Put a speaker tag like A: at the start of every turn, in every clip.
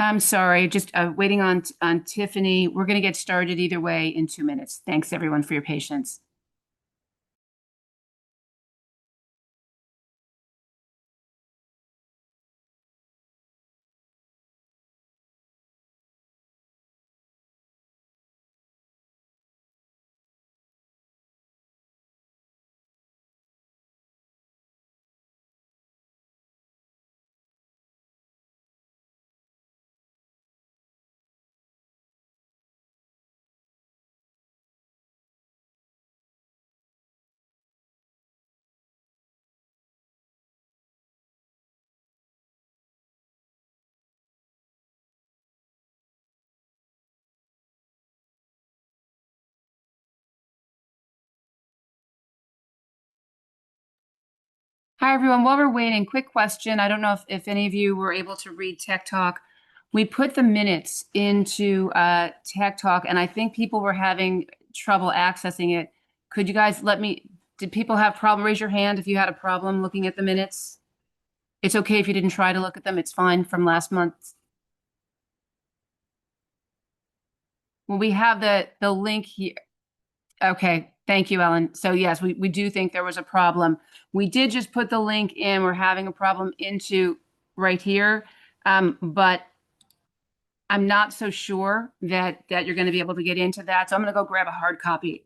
A: I'm sorry, just waiting on Tiffany. We're going to get started either way in 2 minutes. Thanks everyone for your patience. Hi, everyone. While we're waiting, quick question. I don't know if any of you were able to read Tech Talk. We put the minutes into Tech Talk, and I think people were having trouble accessing it. Could you guys did people have problem? Raise your hand if you had a problem looking at the minutes. It's okay if you didn't try to look at them. It's fine from last month. Well, we have the link here. Okay, thank you, Ellen. So yes, we do think there was a problem. We did just put the link in. We're having a problem into right here, but I'm not so sure that you're going to be able to get into that. So I'm going to go grab a hard copy.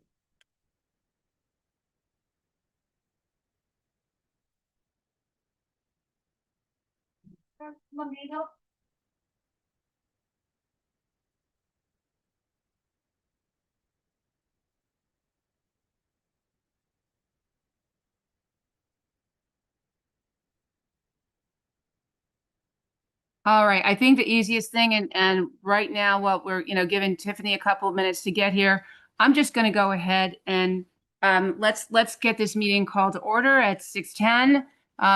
A: All right, I think the easiest thing, and right now, what we're giving Tiffany a couple of minutes to get here, I'm just going to go ahead and let's get this meeting called to order at 6:10.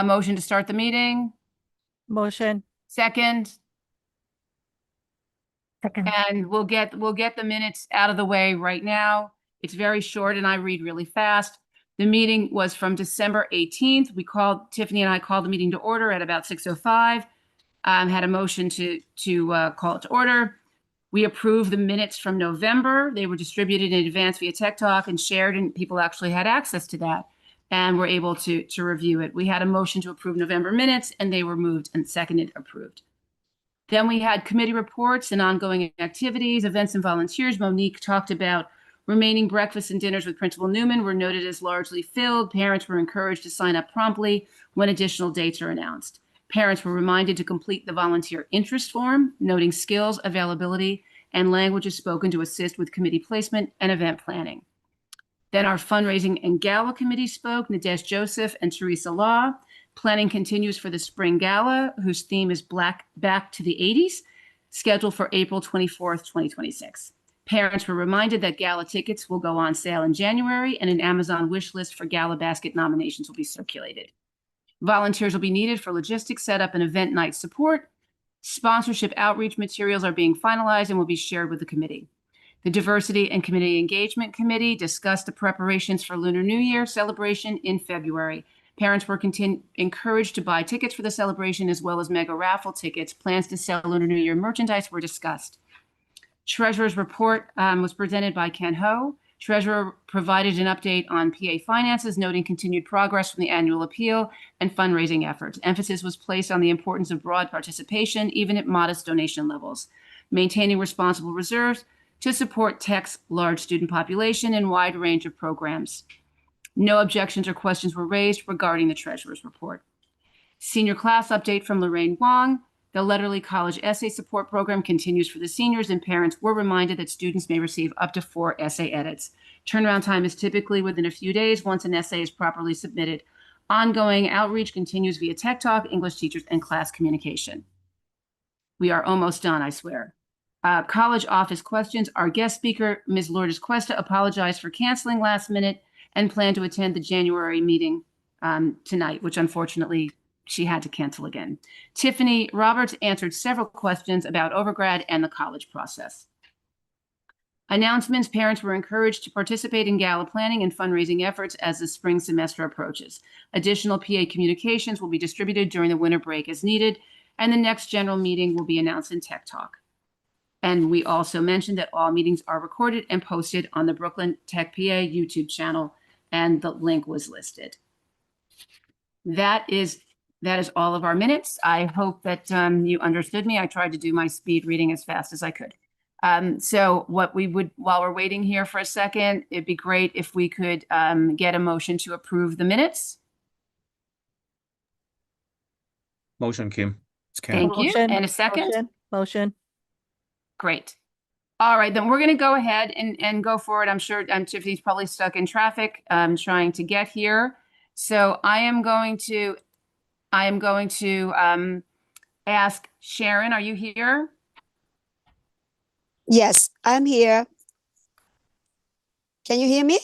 A: Motion to start the meeting.
B: Motion.
A: Second.
B: Second.
A: And we'll get the minutes out of the way right now. It's very short and I read really fast. The meeting was from December 18th. Tiffany and I called the meeting to order at about 6:05. Had a motion to call it to order. We approved the minutes from November. They were distributed in advance via Tech Talk and shared, and people actually had access to that and were able to review it. We had a motion to approve November minutes, and they were moved and seconded, approved. Then we had committee reports and ongoing activities, events and volunteers. Monique talked about remaining breakfasts and dinners with Principal Newman were noted as largely filled. Parents were encouraged to sign up promptly when additional dates are announced. Parents were reminded to complete the volunteer interest form, noting skills, availability, and languages spoken to assist with committee placement and event planning. Then our fundraising and gala committee spoke, Nadesh Joseph and Teresa Law. Planning continues for the spring gala, whose theme is Back to the 80s, scheduled for April 24th, 2026. Parents were reminded that gala tickets will go on sale in January, and an Amazon wish list for gala basket nominations will be circulated. Volunteers will be needed for logistics setup and event night support. Sponsorship outreach materials are being finalized and will be shared with the committee. The Diversity and Community Engagement Committee discussed the preparations for Lunar New Year celebration in February. Parents were encouraged to buy tickets for the celebration as well as mega raffle tickets. Plans to sell Lunar New Year merchandise were discussed. Treasurer's report was presented by Ken Ho. Treasurer provided an update on PA finances, noting continued progress from the annual appeal and fundraising efforts. Emphasis was placed on the importance of broad participation, even at modest donation levels, maintaining responsible reserves to support Tech's large student population and wide range of programs. No objections or questions were raised regarding the treasurer's report. Senior class update from Lorraine Wong. The Letterly College Essay Support Program continues for the seniors, and parents were reminded that students may receive up to 4 essay edits. Turnaround time is typically within a few days once an essay is properly submitted. Ongoing outreach continues via Tech Talk, English teachers, and class communication. We are almost done, I swear. College office questions. Our guest speaker, Ms. Lourdes Cuesta, apologized for canceling last minute and planned to attend the January meeting tonight, which unfortunately she had to cancel again. Tiffany Roberts answered several questions about overgrad and the college process. Announcements. Parents were encouraged to participate in gala planning and fundraising efforts as the spring semester approaches. Additional PA communications will be distributed during the winter break as needed. and the next general meeting will be announced in Tech Talk. And we also mentioned that all meetings are recorded and posted on the Brooklyn Tech PA YouTube channel, and the link was listed. That is all of our minutes. I hope that you understood me. I tried to do my speed reading as fast as I could. So what we would, while we're waiting here for a second, it'd be great if we could get a motion to approve the minutes.
B: Motion, Kim. It's Kim.
A: Thank you.
C: Motion,
A: And a second?
C: Motion.
A: Great. All right, then we're going to go ahead and go forward. I'm sure Tiffany's probably stuck in traffic trying to get here. So I am going to ask Sharon, are you here?
D: Yes, I'm here. Can you hear me?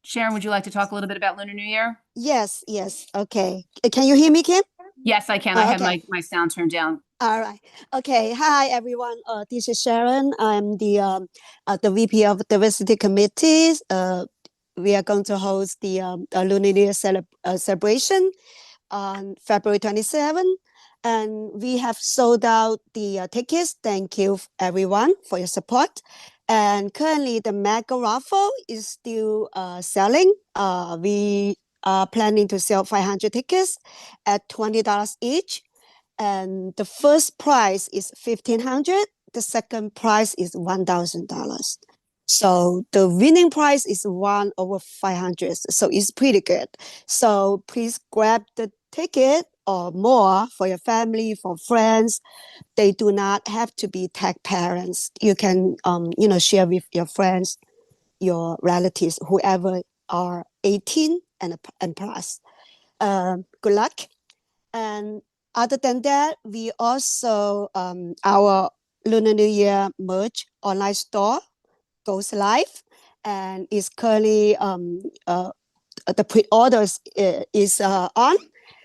A: Sharon, would you like to talk a little bit about Lunar New Year?
D: Yes, yes. Okay. Can you hear me, Kim?
A: Yes, I can.
D: Oh,
A: I have
D: okay.
A: my sound turned down.
D: All right. Okay. Hi, everyone. This is Sharon. I'm the VP of Diversity Committees. We are going to host the Lunar New Year celebration on February 27. And we have sold out the tickets. Thank you, everyone, for your support. And currently, the mega raffle is still selling. We are planning to sell 500 tickets at $20 each. And the first prize is $1,500. The second prize is $1,000. So the winning prize is 1/500. So it's pretty good. So please grab the ticket or more for your family, for friends. They do not have to be tech parents. You can, share with your friends, your relatives, whoever are 18 and plus. Good luck. And other than that, we also, our Lunar New Year merch online store goes live and is currently, the pre-orders is on.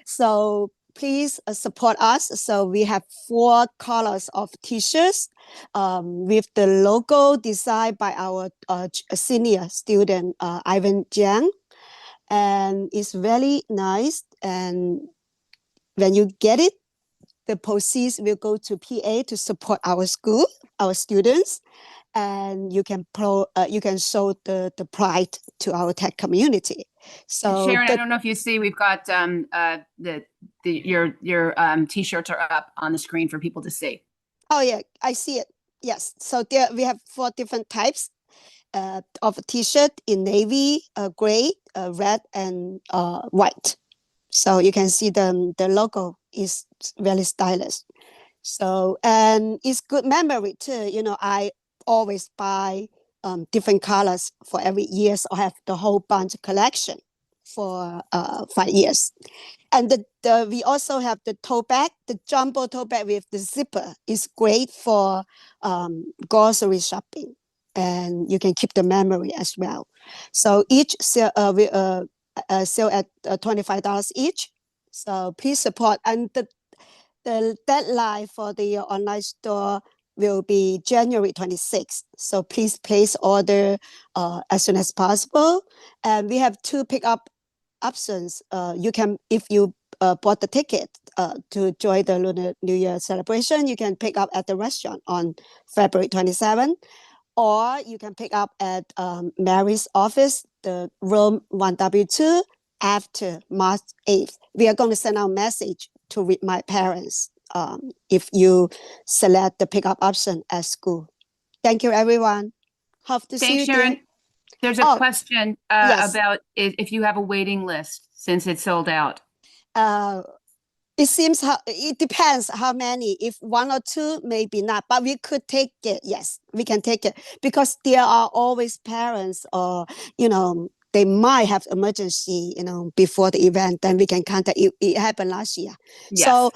D: So please support us. So we have 4 colors of t-shirts with the logo designed by our senior student, Ivan Jiang. And it's very nice. And when you get it, the proceeds will go to PA to support our school, our students, and you can show the pride to our tech community. So
A: Sharon, I don't know if you see, we've got your t-shirts are up on the screen for people to see.
D: Oh yeah, I see it. Yes. So there we have 4 different types of t-shirt in navy, gray, red, and white. So you can see the logo is very stylish. So, and it's good memory too. I always buy different colors for every year. So I have the whole bunch collection for 5 years. And we also have the tote bag, the jumbo tote bag with the zipper is great for grocery shopping. And you can keep the memory as well. So each sell at $25 each. So please support. And the deadline for the online store will be January 26th. So please place order as soon as possible. And we have 2 pickup options. You can, if you bought the ticket to join the Lunar New Year celebration, you can pick up at the restaurant on February 27th. Or you can pick up at Mary's office, the room 1W2, after March 8th. We are going to send out a message to my parents if you select the pickup option at school. Thank you, everyone. Hope to see you
A: Sharon.
D: again.
A: There's a question
D: yes.
A: about if you have a waiting list since it's sold out.
D: It seems it depends how many. If 1 or 2, maybe not, but we could take it. Yes, we can take it because there are always parents or, they might have emergency, before the event, then we can contact you. It happened last year.
A: Yes.
D: So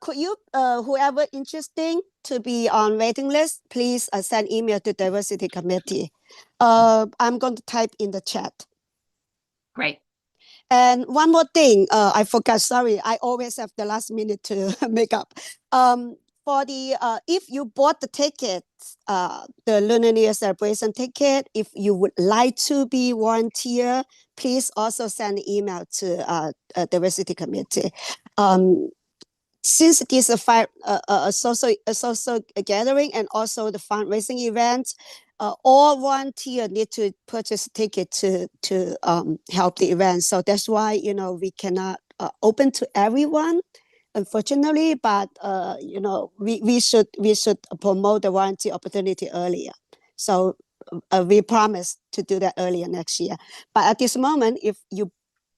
D: could you, whoever interested to be on waiting list, please send email to Diversity Committee. I'm going to type in the chat.
A: Great.
D: And one more thing, I forgot, sorry, I always have the last minute to make up. For for the if you bought the tickets, the Lunar New Year celebration ticket, if you would like to be volunteer, please also send an email to diversity committee. Since this is a social gathering and also the fundraising event, all volunteers need to purchase a ticket to help the event. So that's why we cannot open to everyone, unfortunately. But we should promote the volunteer opportunity earlier. So we promise to do that earlier next year. But at this moment, if you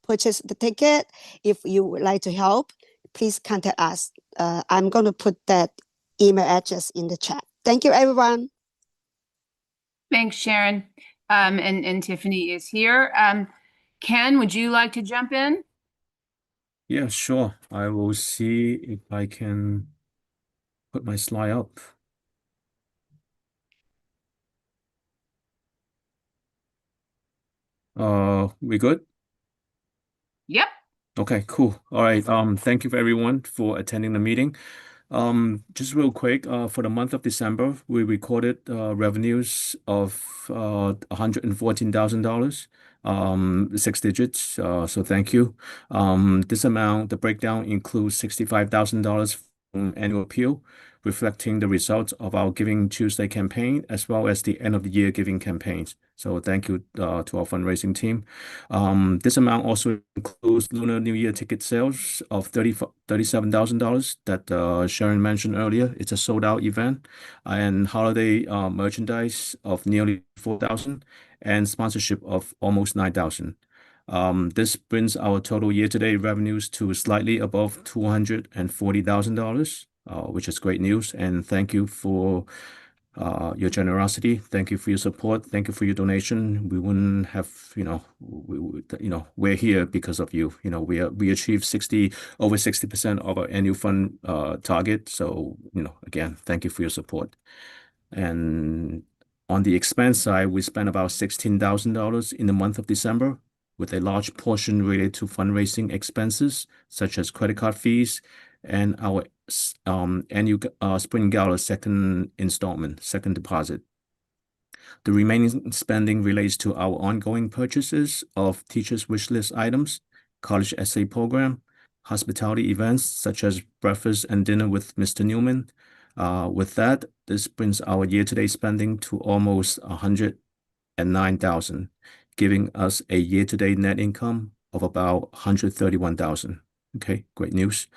D: purchase the ticket, if you would like to help, please contact us. I'm going to put that email address in the chat. Thank you, everyone.
A: Thanks, Sharon. And Tiffany is here. Ken, would you like to jump in?
B: Yeah, sure. I will see if I can put my slide up. We good?
A: Yep.
B: Okay, cool. All right. Thank you for everyone for attending the meeting. Just real quick, for the month of December, we recorded revenues of $114,000, 6 digits. So thank you. This amount, the breakdown includes $65,000 from annual appeal, reflecting the results of our Giving Tuesday campaign, as well as the end of the year giving campaigns. So thank you to our fundraising team. This amount also includes Lunar New Year ticket sales of $37,000 that Sharon mentioned earlier. It's a sold-out event, and holiday merchandise of nearly $4,000 and sponsorship of almost $9,000. This brings our total year-to-date revenues to slightly above $240,000, which is great news. And thank you for your generosity. Thank you for your support. Thank you for your donation. We wouldn't have, we're here because of you. We achieved over 60% of our annual fund target. So, again, thank you for your support. And on the expense side, we spent about $16,000 in the month of December, with a large portion related to fundraising expenses, such as credit card fees and our annual Spring Gala second deposit. The remaining spending relates to our ongoing purchases of teachers' wish list items, college essay program, hospitality events such as breakfast and dinner with Mr. Newman. With that, this brings our year-to-date spending to almost $109,000, giving us a year-to-date net income of about $131,000. Okay, great news.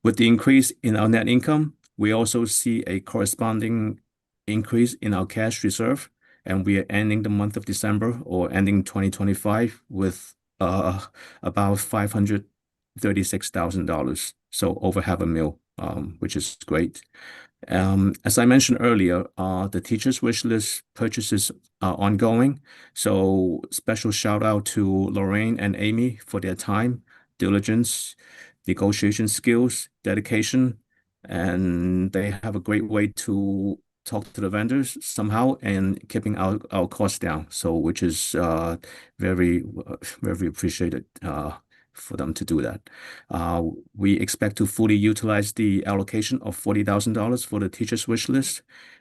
B: With the increase in our net income, we also see a corresponding increase in our cash reserve, and we are ending the month of December, or ending 2025, with about $536,000, so over $500,000, which is great. As I mentioned earlier, the teachers' wish list purchases are ongoing. So special shout out to Lorraine and Amy for their time, diligence, negotiation skills, dedication, and they have a great way to talk to the vendors somehow and keeping our costs down. So which is very, very appreciated for them to do that. We expect to fully utilize the allocation of $40,000 for the teachers' wish list.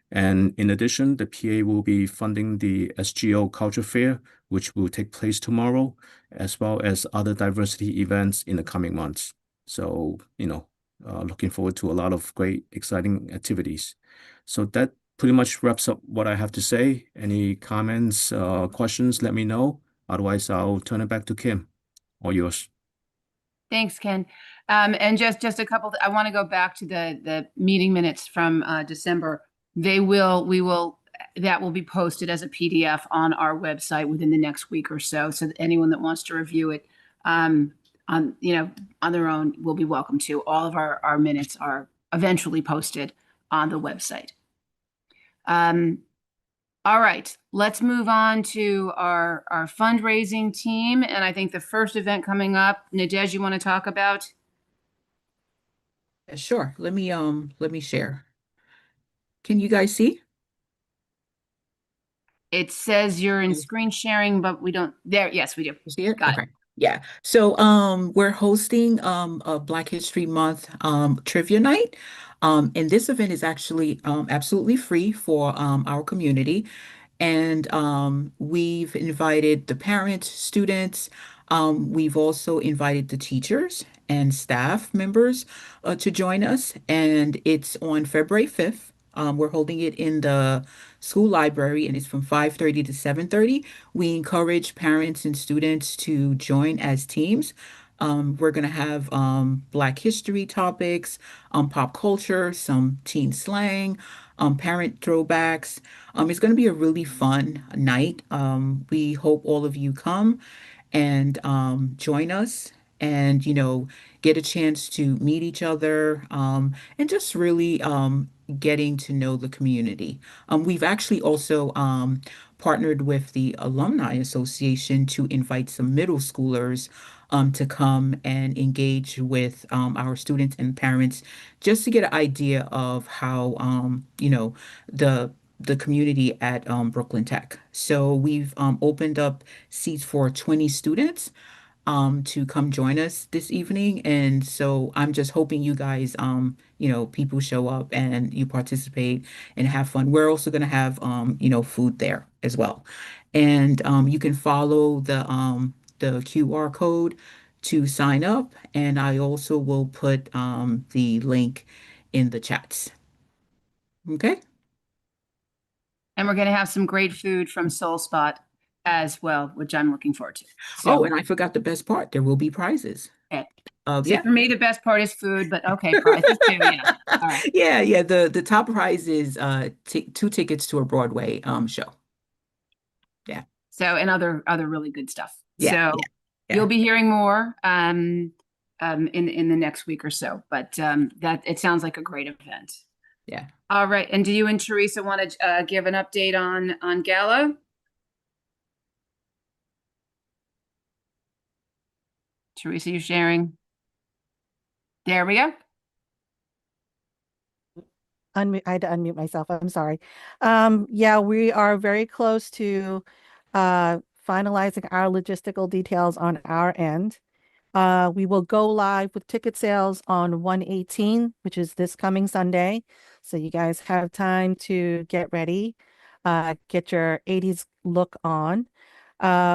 B: And in addition, the PA will be funding the SGO Culture Fair, which will take place tomorrow, as well as other diversity events in the coming months. So, looking forward to a lot of great, exciting activities. So that pretty much wraps up what I have to say. Any comments, questions, let me know. Otherwise, I'll turn it back to Kim. All yours.
A: Thanks, Ken. And just a couple, I want to go back to the meeting minutes from December. That will be posted as a PDF on our website within the next week or so. So that anyone that wants to review it on their own will be welcome to. All of our minutes are eventually posted on the website. All right, let's move on to our fundraising team. And I think the first event coming up, Nadege, you want to talk about?
C: Sure. Let me share. Can you guys see?
A: It says you're in screen sharing, but we don't there. Yes, we do.
C: You see it?
A: Got
C: Okay. Yeah. So we're hosting a Black History Month trivia night. And this event is actually absolutely free for our community. And we've invited the parents, students. We've also invited the teachers and staff members to join us. And it's on February 5th. We're holding it in the school library, and it's from 5:30 to 7:30. We encourage parents and students to join as teams. We're going to have Black history topics, pop culture, some teen slang, parent throwbacks. It's going to be a really fun night. We hope all of you come and join us and, get a chance to meet each other and just really getting to know the community. We've actually also partnered with the Alumni Association to invite some middle schoolers to come and engage with our students and parents just to get an idea of how, the community at Brooklyn Tech. So we've opened up seats for 20 students to come join us this evening. And so I'm just hoping you guys, people show up and you participate and have fun. We're also going to have, food there as well. And you can follow the QR code to sign up. And I also will put the link in the chats. Okay.
A: And we're going to have some great food from Soul Spot as well, which I'm looking forward to.
C: Oh,
A: So,
C: and I forgot the best part. There will be prizes.
A: okay.
C: Yeah.
A: See, for me, the best part is food, but okay, prizes too. Yeah. All right.
C: Yeah. The top prize is 2 tickets to a Broadway show. Yeah.
A: So, and other really good stuff.
C: Yeah.
A: So
C: Yeah.
A: you'll be hearing more in the next week or so, but that it sounds like a great event.
C: Yeah.
A: All right. And do you and Teresa want to give an update on Gala? Teresa, you sharing? There we go.
E: I had to unmute myself. I'm sorry. Yeah, we are very close to finalizing our logistical details on our end. We will go live with ticket sales on 1/18, which is this coming Sunday. So you guys have time to get ready, get your 80s look on.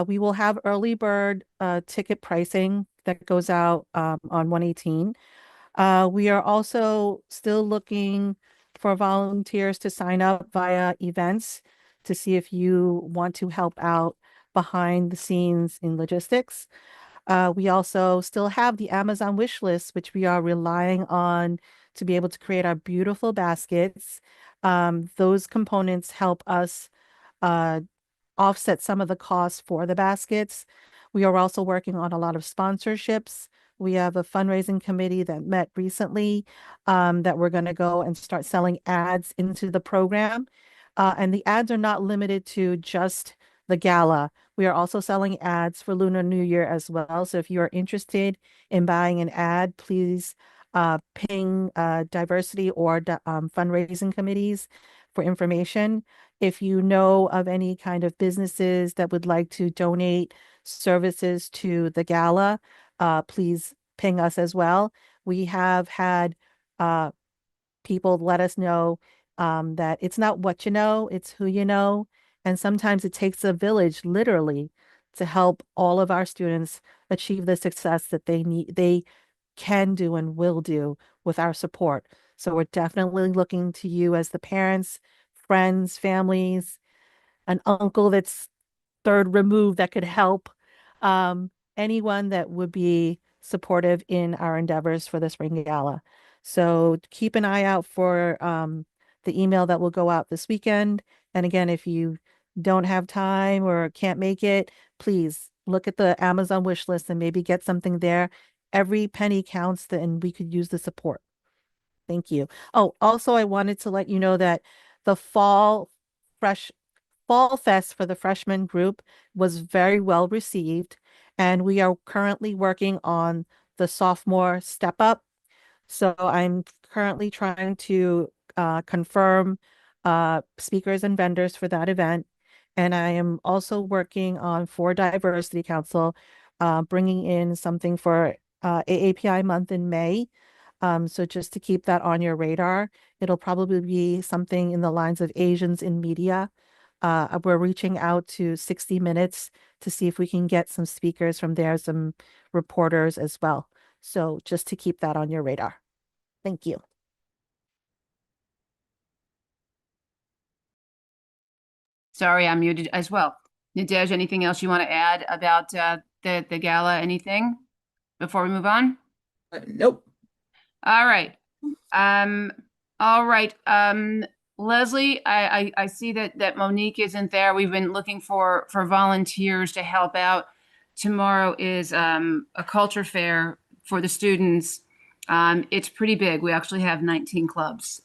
E: We will have early bird ticket pricing that goes out on 1/18. We are also still looking for volunteers to sign up via events to see if you want to help out behind the scenes in logistics. We also still have the Amazon wish list, which we are relying on to be able to create our beautiful baskets. Those components help us offset some of the costs for the baskets. We are also working on a lot of sponsorships. We have a fundraising committee that met recently that we're going to go and start selling ads into the program. And the ads are not limited to just the gala. We are also selling ads for Lunar New Year as well. So if you are interested in buying an ad, please ping diversity or fundraising committees for information. If you know of any kind of businesses that would like to donate services to the gala, please ping us as well. We have had people let us know that it's not what you know, it's who you know. And sometimes it takes a village, literally, to help all of our students achieve the success that they can do and will do with our support. So we're definitely looking to you as the parents, friends, families, an uncle that's third removed that could help, anyone that would be supportive in our endeavors for the spring gala. So keep an eye out for the email that will go out this weekend. And again, if you don't have time or can't make it, please look at the Amazon wish list and maybe get something there. Every penny counts, and we could use the support. Thank you. Oh, also, I wanted to let you know that the Fall Fest for the freshman group was very well received, and we are currently working on the sophomore step up. So I'm currently trying to confirm speakers and vendors for that event. And I am also working on for Diversity Council. bringing in something for AAPI month in May. So just to keep that on your radar, it'll probably be something in the lines of Asians in media. We're reaching out to 60 Minutes to see if we can get some speakers from there, some reporters as well. So just to keep that on your radar. Thank you.
A: Sorry, I'm muted as well. Nadej, anything else you want to add about the gala? Anything before we move on?
C: Nope.
A: All right. All right. Leslie, I see that Monique isn't there. We've been looking for volunteers to help out. Tomorrow is a culture fair for the students. It's pretty big. We actually have 19 clubs.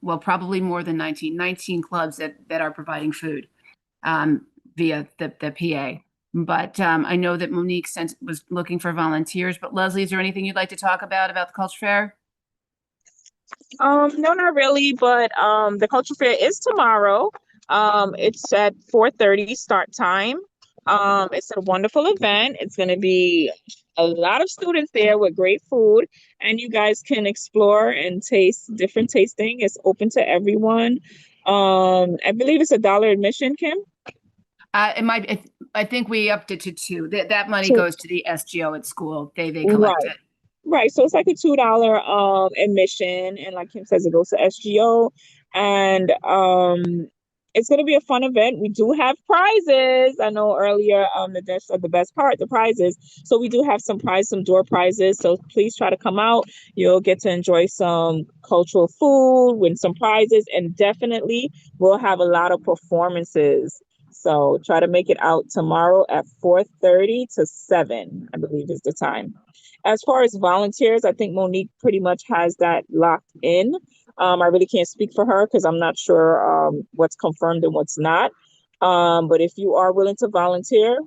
A: Well, probably more than 19 clubs that are providing food via the PA. But I know that Monique was looking for volunteers. But Leslie, is there anything you'd like to talk about the culture fair?
F: No, not really, but the culture fair is tomorrow. It's at 4:30 start time. It's a wonderful event. It's going to be a lot of students there with great food, and you guys can explore and taste different tasting. It's open to everyone. I believe it's $1 admission, Kim.
A: I think we upped it to $2. That money
F: So-
A: goes to the SGO at school. They collect it.
F: Right, so it's like a $2 admission, and like Kim says, it goes to SGO, and it's gonna be a fun event. We do have prizes. I know earlier Nadej said the best part, the prizes. So we do have some door prizes. So please try to come out. You'll get to enjoy some cultural food, win some prizes, and definitely we'll have a lot of performances. So try to make it out tomorrow at 4:30 to 7, I believe is the time. As far as volunteers, I think Monique pretty much has that locked in. I really can't speak for her because I'm not sure what's confirmed and what's not. But if you are willing to volunteer,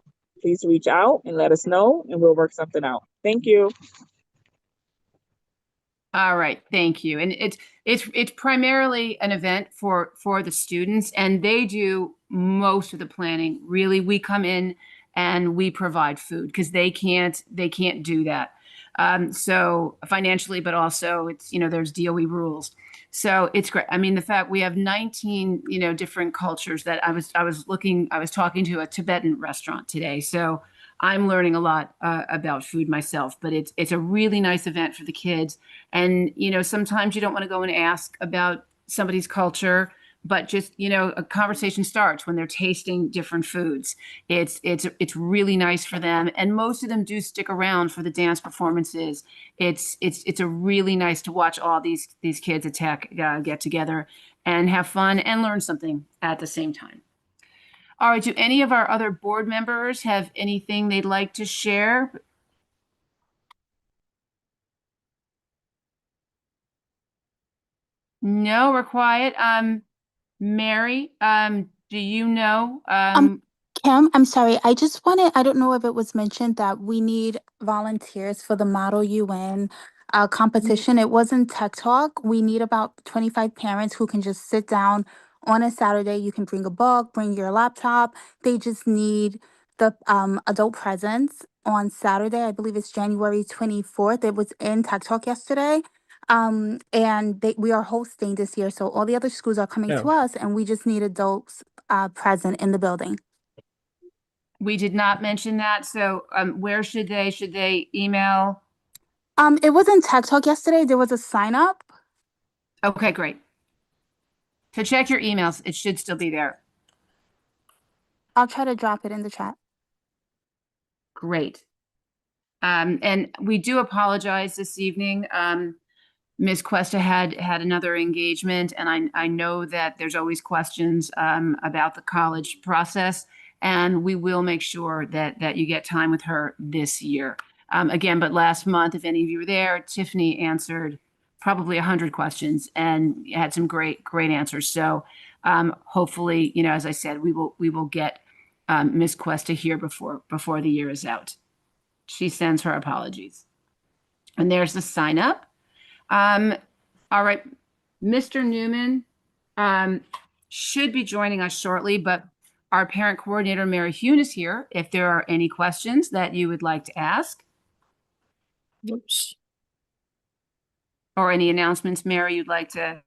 F: please reach out and let us know, and we'll work something out. Thank you.
A: All right, thank you. And it's primarily an event for the students, and they do most of the planning. Really, we come in and we provide food because they can't do that. So financially, but also it's, there's DOE rules. So it's great. I mean, the fact we have 19, different cultures that I was talking to a Tibetan restaurant today. So I'm learning a lot about food myself, but it's a really nice event for the kids. And, sometimes you don't want to go and ask about somebody's culture, but just, a conversation starts when they're tasting different foods. It's really nice for them. And most of them do stick around for the dance performances. It's a really nice to watch all these kids at Tech get together and have fun and learn something at the same time. All right, do any of our other board members have anything they'd like to share? No, we're quiet. Mary, do you know?
G: Kim, I'm sorry. I don't know if it was mentioned that we need volunteers for the Model UN competition. It wasn't Tech Talk. We need about 25 parents who can just sit down on a Saturday. You can bring a book, bring your laptop. They just need the adult presence on Saturday. I believe it's January 24th. It was in Tech Talk yesterday. And we are hosting this year. So all the other schools are coming to us, and we just need adults present in the building.
A: We did not mention that. So where should they email?
G: It was in Tech Talk yesterday. There was a sign up.
A: Okay, great. So check your emails. It should still be there.
G: I'll try to drop it in the chat.
A: Great. And we do apologize this evening. Ms. Cuesta had another engagement, and I know that there's always questions about the college process, and we will make sure that you get time with her this year. Again, but last month, if any of you were there, Tiffany answered probably 100 questions and had some great answers. So hopefully, as I said, we will get Ms. Cuesta here before the year is out. She sends her apologies. And there's the sign up. All right, Mr. Newman should be joining us shortly, but our parent coordinator, Mary Hune, is here if there are any questions that you would like to ask
H: Oops.
A: or any announcements, Mary, you'd like to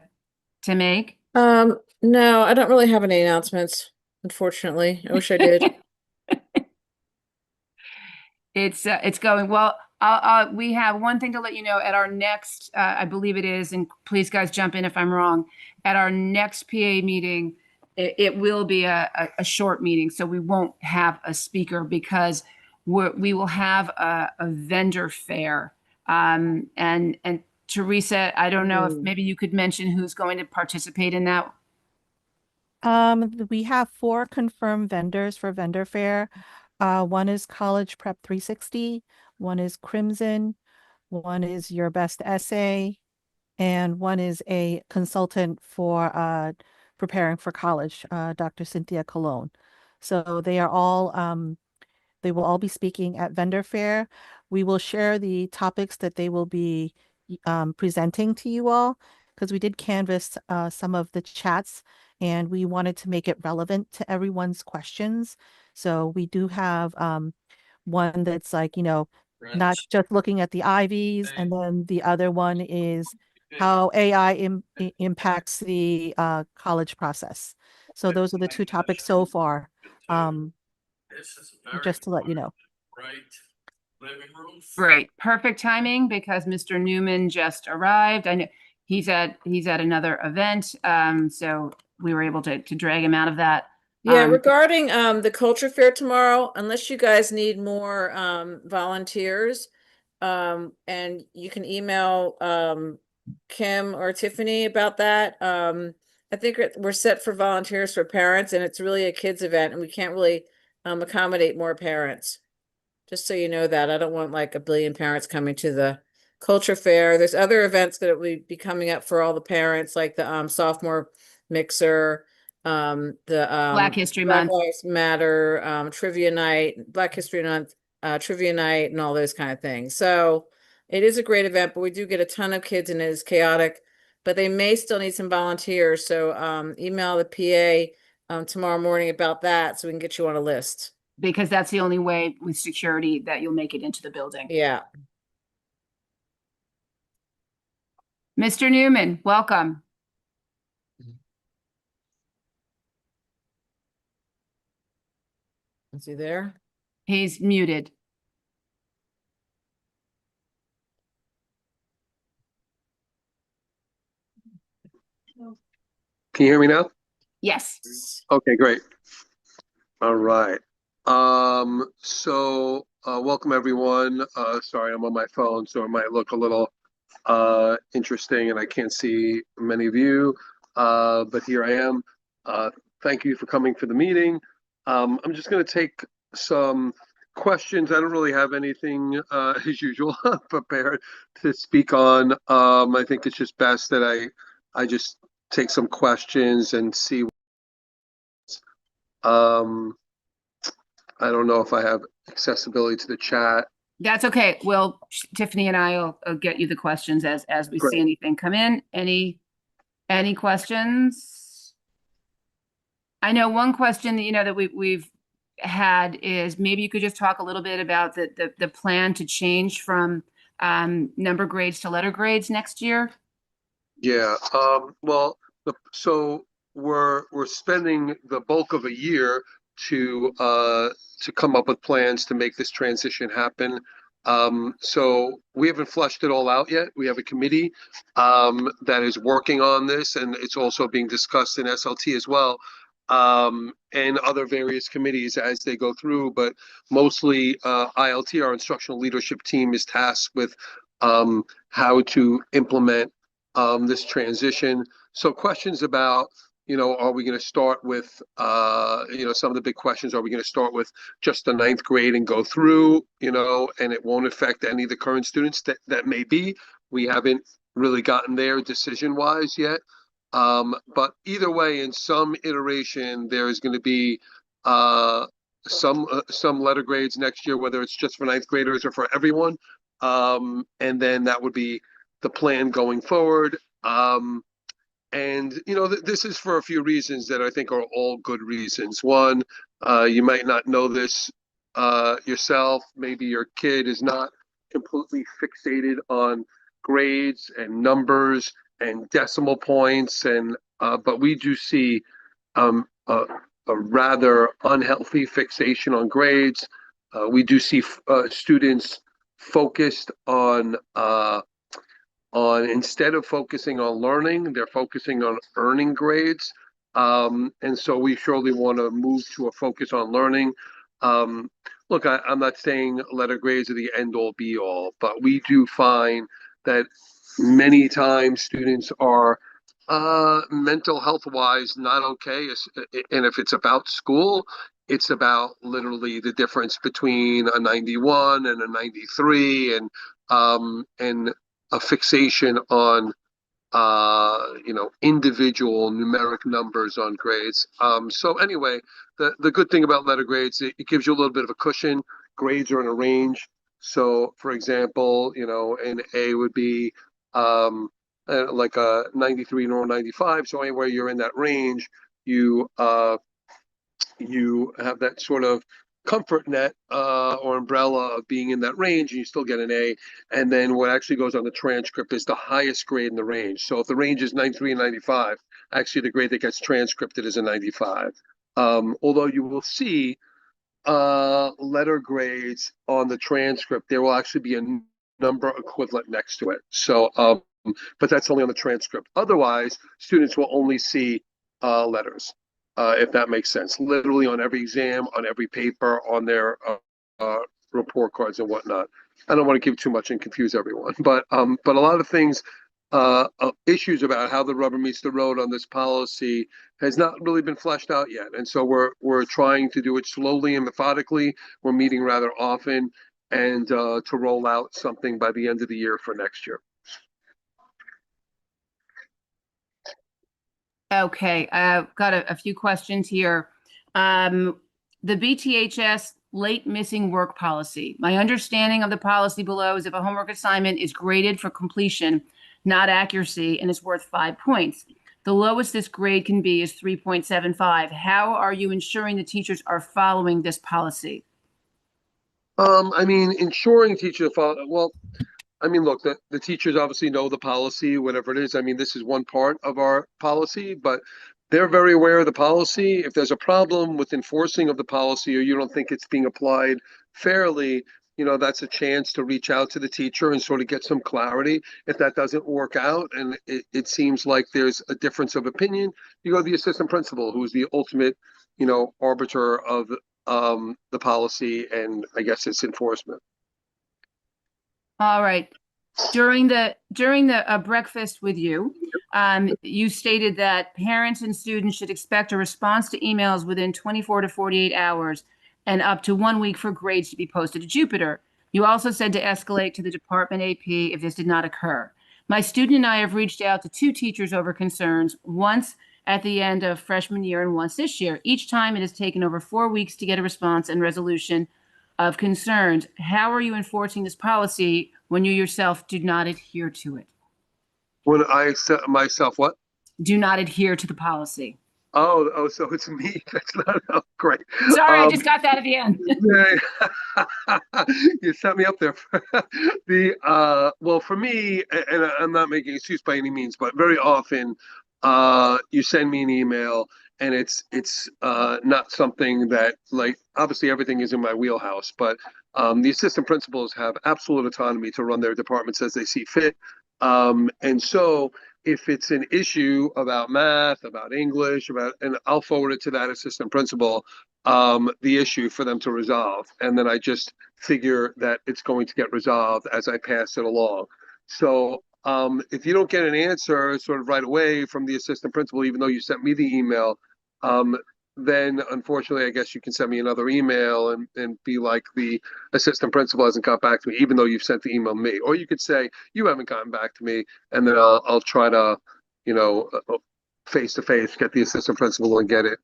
A: make.
H: No, I don't really have any announcements, unfortunately. I wish I did.
A: It's going well. We have one thing to let you know at our next, I believe it is, and please guys jump in if I'm wrong. At our next PA meeting, it will be a short meeting, so we won't have a speaker because we will have a vendor fair. And Teresa, I don't know if maybe you could mention who's going to participate in that.
E: We have 4 confirmed vendors for vendor fair. One is College Prep 360, one is Crimson, one is Your Best Essay, and one is a consultant for preparing for college, Dr. Cynthia Colon. So they are all they will all be speaking at vendor fair. We will share the topics that they will be presenting to you all, because we did canvass some of the chats and we wanted to make it relevant to everyone's questions. So we do have one that's like, not just looking at the IVs, and then the other one is how AI impacts the college process. So those are the 2 topics so far, just to let you know.
A: Great, perfect timing because Mr. Newman just arrived. I know he's at another event, so we were able to drag him out of that.
H: Yeah, regarding the culture fair tomorrow, unless you guys need more volunteers, and you can email Kim or Tiffany about that. I think we're set for volunteers for parents, and it's really a kids event, and we can't really accommodate more parents. Just so you know that. I don't want like a billion parents coming to the culture fair. There's other events that will be coming up for all the parents, like the sophomore mixer, the
A: Black History
H: Black
A: Month.
H: Lives Matter, trivia night, Black History Month, trivia night, and all those kind of things. So it is a great event, but we do get a ton of kids and it is chaotic, but they may still need some volunteers. So email the PA tomorrow morning about that so we can get you on a list.
A: Because that's the only way with security that you'll make it into the building.
H: Yeah.
A: Mr. Newman, welcome.
H: Is he there?
A: He's muted.
I: Can you hear me now?
A: Yes.
I: Okay, great. All right. So welcome everyone. Sorry, I'm on my phone, so it might look a little interesting and I can't see many of you, but here I am. Thank you for coming for the meeting. I'm just going to take some questions. I don't really have anything as usual prepared to speak on. I think it's just best that I just take some questions and see. I don't know if I have accessibility to the chat.
A: That's okay. Well, Tiffany and I will get you the questions as we see anything come in. Any questions? I know one question that that we've had is maybe you could just talk a little bit about the plan to change from number grades to letter grades next year.
I: Yeah. Well, so we're spending the bulk of a year to come up with plans to make this transition happen. So we haven't fleshed it all out yet. We have a committee that is working on this, and it's also being discussed in SLT as well, and other various committees as they go through. But mostly ILT, our instructional leadership team, is tasked with how to implement this transition. So questions about, are we going to start with, some of the big questions, are we going to start with just the 9th grade and go through, and it won't affect any of the current students that may be. We haven't really gotten there decision-wise yet. But either way, in some iteration, there is going to be some letter grades next year, whether it's just for 9th graders or for everyone. And then that would be the plan going forward. And, you know, this is for a few reasons that I think are all good reasons. One, you might not know this yourself. Maybe your kid is not completely fixated on grades and numbers and decimal points, and but we do see a rather unhealthy fixation on grades. We do see students focused on instead of focusing on learning, they're focusing on earning grades. And so we surely want to move to a focus on learning. Look, I'm not saying letter grades are the end all be all, but we do find that many times students are mental health wise not okay. And if it's about school, it's about literally the difference between a 91 and a 93, and a fixation on individual numeric numbers on grades. So anyway, the good thing about letter grades, it gives you a little bit of a cushion. Grades are in a range. So for example, an A would be like a 93 or 95. So anywhere you're in that range, you have that sort of comfort net or umbrella of being in that range, and you still get an A. And then what actually goes on the transcript is the highest grade in the range. So if the range is 93 and 95, actually the grade that gets transcripted is a 95. Although you will see letter grades on the transcript, there will actually be a number equivalent next to it. So, but that's only on the transcript. Otherwise, students will only see letters. If that makes sense, literally on every exam, on every paper, on their report cards and whatnot. I don't want to give too much and confuse everyone, but a lot of things, issues about how the rubber meets the road on this policy has not really been fleshed out yet, and so we're trying to do it slowly and methodically. We're meeting rather often, and to roll out something by the end of the year for next year.
A: Okay, I've got a few questions here. The BTHS late missing work policy. My understanding of the policy below is if a homework assignment is graded for completion, not accuracy, and is worth 5 points. The lowest this grade can be is 3.75. How are you ensuring the teachers are following this policy?
I: I mean, ensuring teachers follow, well, I mean, look, the teachers obviously know the policy, whatever it is. I mean, this is one part of our policy, but they're very aware of the policy. If there's a problem with enforcing of the policy, or you don't think it's being applied fairly, that's a chance to reach out to the teacher and sort of get some clarity. If that doesn't work out and it seems like there's a difference of opinion, you go to the assistant principal, who's the ultimate, arbiter of the policy and I guess its enforcement.
A: All right. During the breakfast with you, you stated that parents and students should expect a response to emails within 24 to 48 hours and up to 1 week for grades to be posted to Jupiter. You also said to escalate to the department AP if this did not occur. My student and I have reached out to 2 teachers over concerns, once at the end of freshman year and once this year. Each time it has taken over 4 weeks to get a response and resolution of concerns. How are you enforcing this policy when you yourself do not adhere to it?
I: When I myself, what?
A: Do not adhere to the policy.
I: Oh, so it's me. That's not great.
A: Sorry, I just got that at the end.
I: You set me up there. Well, for me, and I'm not making an excuse by any means, but very often you send me an email and it's not something that, like, obviously everything is in my wheelhouse, but the assistant principals have absolute autonomy to run their departments as they see fit. And so if it's an issue about math, about English, and I'll forward it to that assistant principal, the issue for them to resolve. And then I just figure that it's going to get resolved as I pass it along. So if you don't get an answer sort of right away from the assistant principal, even though you sent me the email, then unfortunately, I guess you can send me another email and be like, the assistant principal hasn't got back to me, even though you've sent the email to me. Or you could say, you haven't gotten back to me, and then I'll try to, face to face, get the assistant principal and get it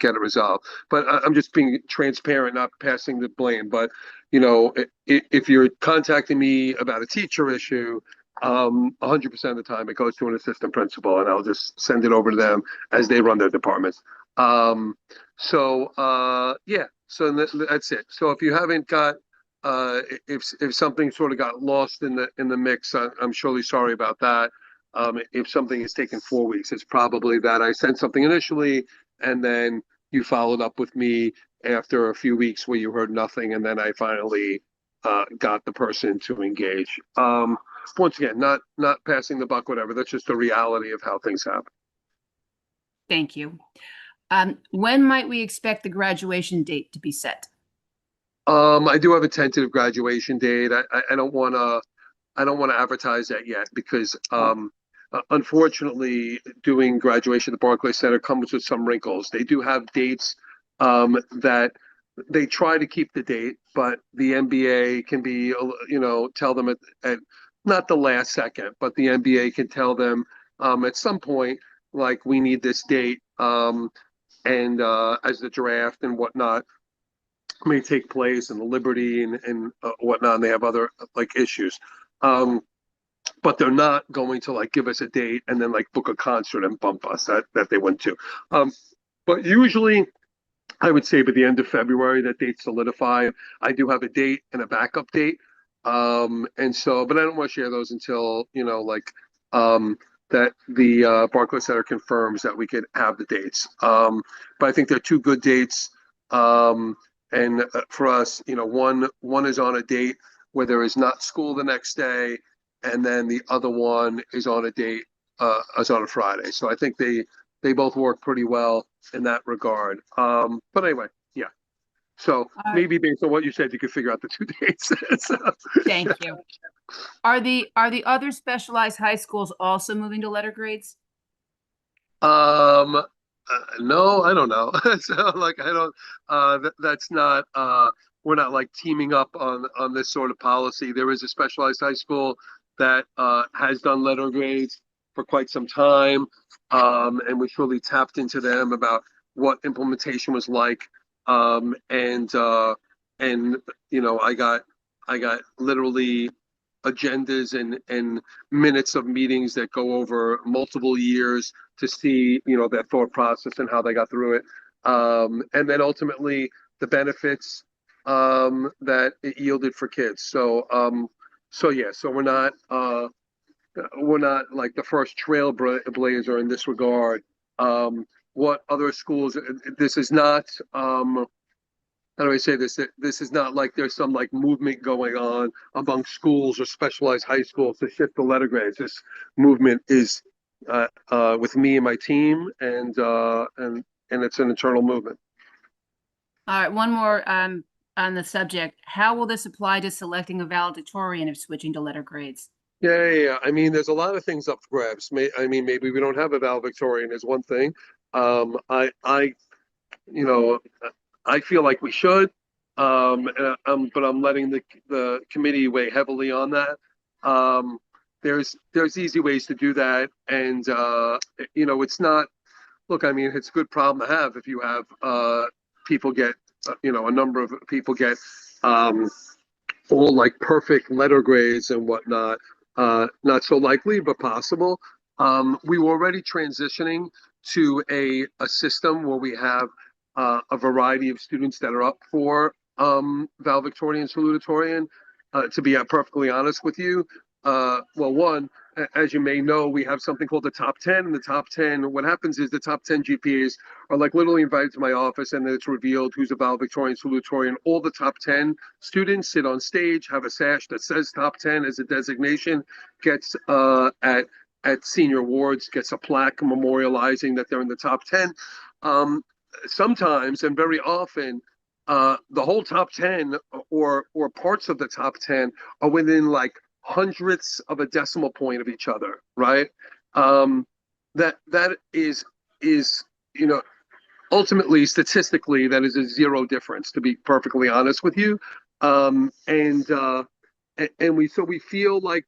I: resolved. But I'm just being transparent, not passing the blame. But, if you're contacting me about a teacher issue, 100% of the time it goes to an assistant principal, and I'll just send it over to them as they run their departments. Yeah, so that's it. So if you haven't got, if something sort of got lost in the mix, I'm surely sorry about that. If something is taking 4 weeks, it's probably that I sent something initially, and then you followed up with me after a few weeks where you heard nothing, and then I finally got the person to engage. Once again, not passing the buck, whatever. That's just the reality of how things happen.
A: Thank you. When might we expect the graduation date to be set?
I: I do have a tentative graduation date. I don't want to advertise that yet because unfortunately, doing graduation at the Barclays Center comes with some wrinkles. They do have dates that they try to keep the date, but the NBA can be, tell them at not the last second, but the NBA can tell them at some point, like, we need this date, and as the draft and whatnot may take place, and the Liberty and whatnot, and they have other like issues. But they're not going to like give us a date and then like book a concert and bump us that they went to. But usually I would say by the end of February, that date's solidified. I do have a date and a backup date. And so, but I don't want to share those until, that the Barclays Center confirms that we could have the dates. But I think they're two good dates. And for us, one is on a date where there is not school the next day, and then the other one is on a date, is on a Friday. So I think they both work pretty well in that regard. But anyway, yeah. So maybe based on what you said, you could figure out the 2 dates. So,
A: Thank you. Are the other specialized high schools also moving to letter grades?
I: No, I don't know. So like, I don't, that's not, we're not like teaming up on this sort of policy. There is a specialized high school that has done letter grades for quite some time. And we surely tapped into them about what implementation was like. And I got literally agendas and minutes of meetings that go over multiple years to see, their thought process and how they got through it. And then ultimately the benefits that it yielded for kids. So yeah, so we're not like the first trailblazer in this regard. What other schools, this is not, how do I say this? This is not like there's some like movement going on among schools or specialized high schools to shift the letter grades. This movement is with me and my team, and it's an internal movement.
A: All right, one more on the subject. How will this apply to selecting a valedictorian if switching to letter grades?
I: Yeah. I mean, there's a lot of things up for grabs. Maybe we don't have a valedictorian is one thing. I feel like we should, but I'm letting the committee weigh heavily on that. There's easy ways to do that, and it's not. Look, I mean, it's a good problem to have if you have people get, a number of people get all like perfect letter grades and whatnot. Not so likely, but possible. We were already transitioning to a system where we have a variety of students that are up for valedictorian, salutatorian. To be perfectly honest with you, one, as you may know, we have something called the top 10. And the top 10, what happens is the top 10 GPAs are like literally invited to my office, and then it's revealed who's a valedictorian, salutatorian. All the top 10 students sit on stage, have a sash that says top 10 as a designation, gets at senior awards, gets a plaque memorializing that they're in the top 10. Sometimes, and very often, the whole top 10 or parts of the top 10 are within like hundredths of a decimal point of each other, right? That is ultimately, statistically, that is a zero difference, to be perfectly honest with you. And we feel like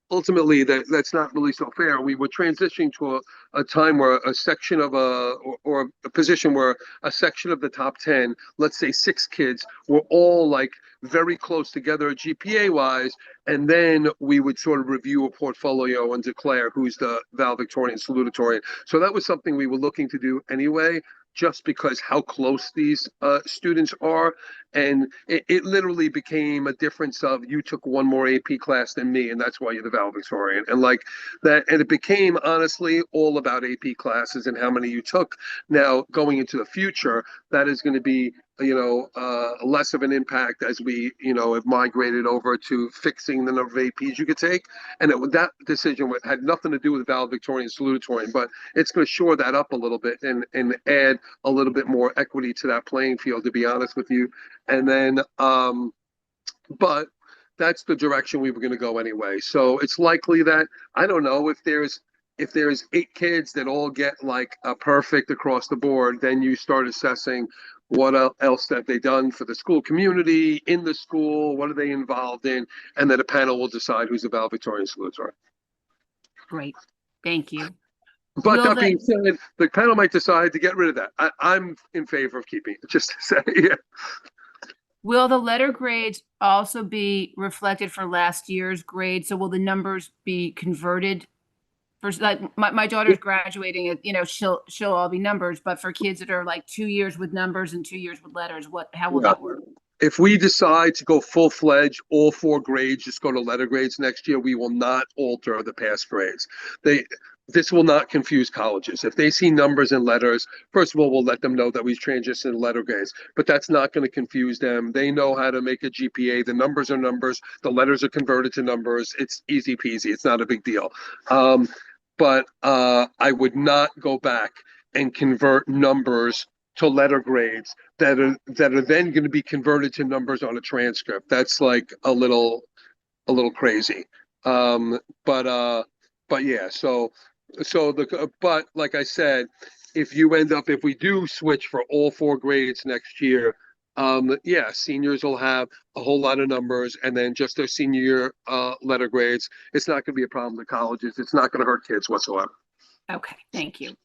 I: ultimately that's not really so fair. We were transitioning to a time where a section of or a position where a section of the top 10, let's say 6 kids, were all like very close together GPA wise, and then we would sort of review a portfolio and declare who's the valedictorian, salutatorian. So that was something we were looking to do anyway, just because how close these students are. And it literally became a difference of you took one more AP class than me, and that's why you're the valedictorian. And like that, and it became honestly all about AP classes and how many you took. Now, going into the future, that is going to be, less of an impact as we, have migrated over to fixing the number of APs you could take. And that decision had nothing to do with valedictorian, salutatorian, but it's going to shore that up a little bit and add a little bit more equity to that playing field, to be honest with you. And then, but that's the direction we were going to go anyway. So it's likely that, I don't know, if there's 8 kids that all get like a perfect across the board, then you start assessing what else have they done for the school community, in the school, what are they involved in, and then a panel will decide who's the valedictorian, salutatorian.
A: Great, thank you.
I: But that being said, the panel might decide to get rid of that. I'm in favor of keeping it, just to say, yeah.
A: Will the letter grades also be reflected for last year's grade? So will the numbers be converted? For like my daughter's graduating, she'll all be numbers, but for kids that are like 2 years with numbers and 2 years with letters, how will that work?
I: If we decide to go full-fledged, all 4 grades, just go to letter grades next year, we will not alter the past grades. This will not confuse colleges. If they see numbers and letters, first of all, we'll let them know that we've transitioned to letter grades, but that's not going to confuse them. They know how to make a GPA. The numbers are numbers. The letters are converted to numbers. It's easy peasy. It's not a big deal. But I would not go back and convert numbers to letter grades that are then going to be converted to numbers on a transcript. That's like a little crazy. But yeah, but like I said, if we do switch for all 4 grades next year, seniors will have a whole lot of numbers, and then just their senior year letter grades. It's not going to be a problem to colleges. It's not going to hurt kids whatsoever.
A: Okay, thank you.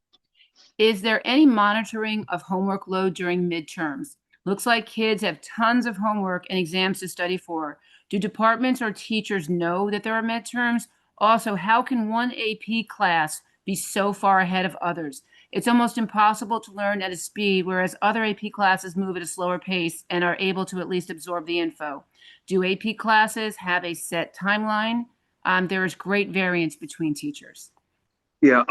A: Is there any monitoring of homework load during midterms? Looks like kids have tons of homework and exams to study for. Do departments or teachers know that there are midterms? Also, how can one AP class be so far ahead of others? It's almost impossible to learn at a speed, whereas other AP classes move at a slower pace and are able to at least absorb the info. Do AP classes have a set timeline? There is great variance between teachers.
I: Yeah,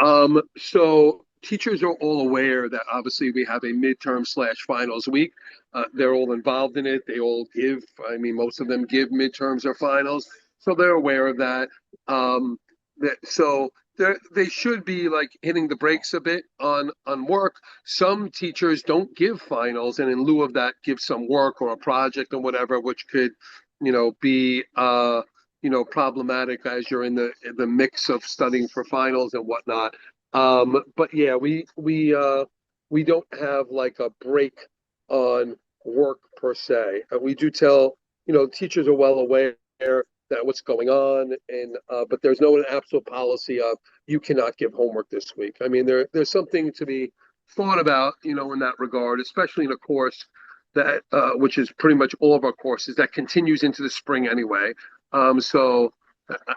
I: so teachers are all aware that obviously we have a midterm/finals week. They're all involved in it. They all most of them give midterms or finals. So they're aware of that. So they should be like hitting the brakes a bit on work. Some teachers don't give finals, and in lieu of that, give some work or a project or whatever, which could, be problematic as you're in the mix of studying for finals and whatnot. But yeah, we don't have like a break on work per se. We do tell, teachers are well aware that what's going on, and but there's no absolute policy of you cannot give homework this week. I mean, there's something to be thought about, in that regard, especially in a course that which is pretty much all of our courses that continues into the spring anyway. So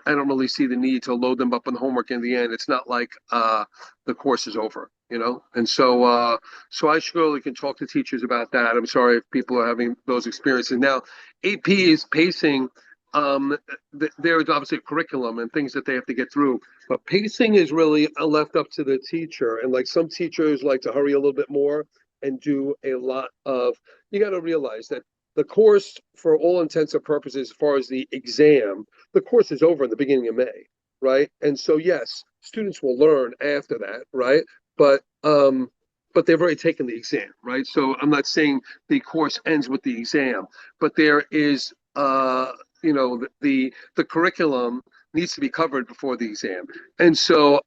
I: I don't really see the need to load them up on homework in the end. It's not like the course is over, and so I surely can talk to teachers about that. I'm sorry if people are having those experiences. Now, AP is pacing. There's obviously a curriculum and things that they have to get through, but pacing is really left up to the teacher. And like some teachers like to hurry a little bit more and do a lot of, you got to realize that the course, for all intents and purposes, as far as the exam, the course is over in the beginning of May, right? And so, yes, students will learn after that, right? But they've already taken the exam, right? So I'm not saying the course ends with the exam, but there is, the curriculum needs to be covered before the exam. And so,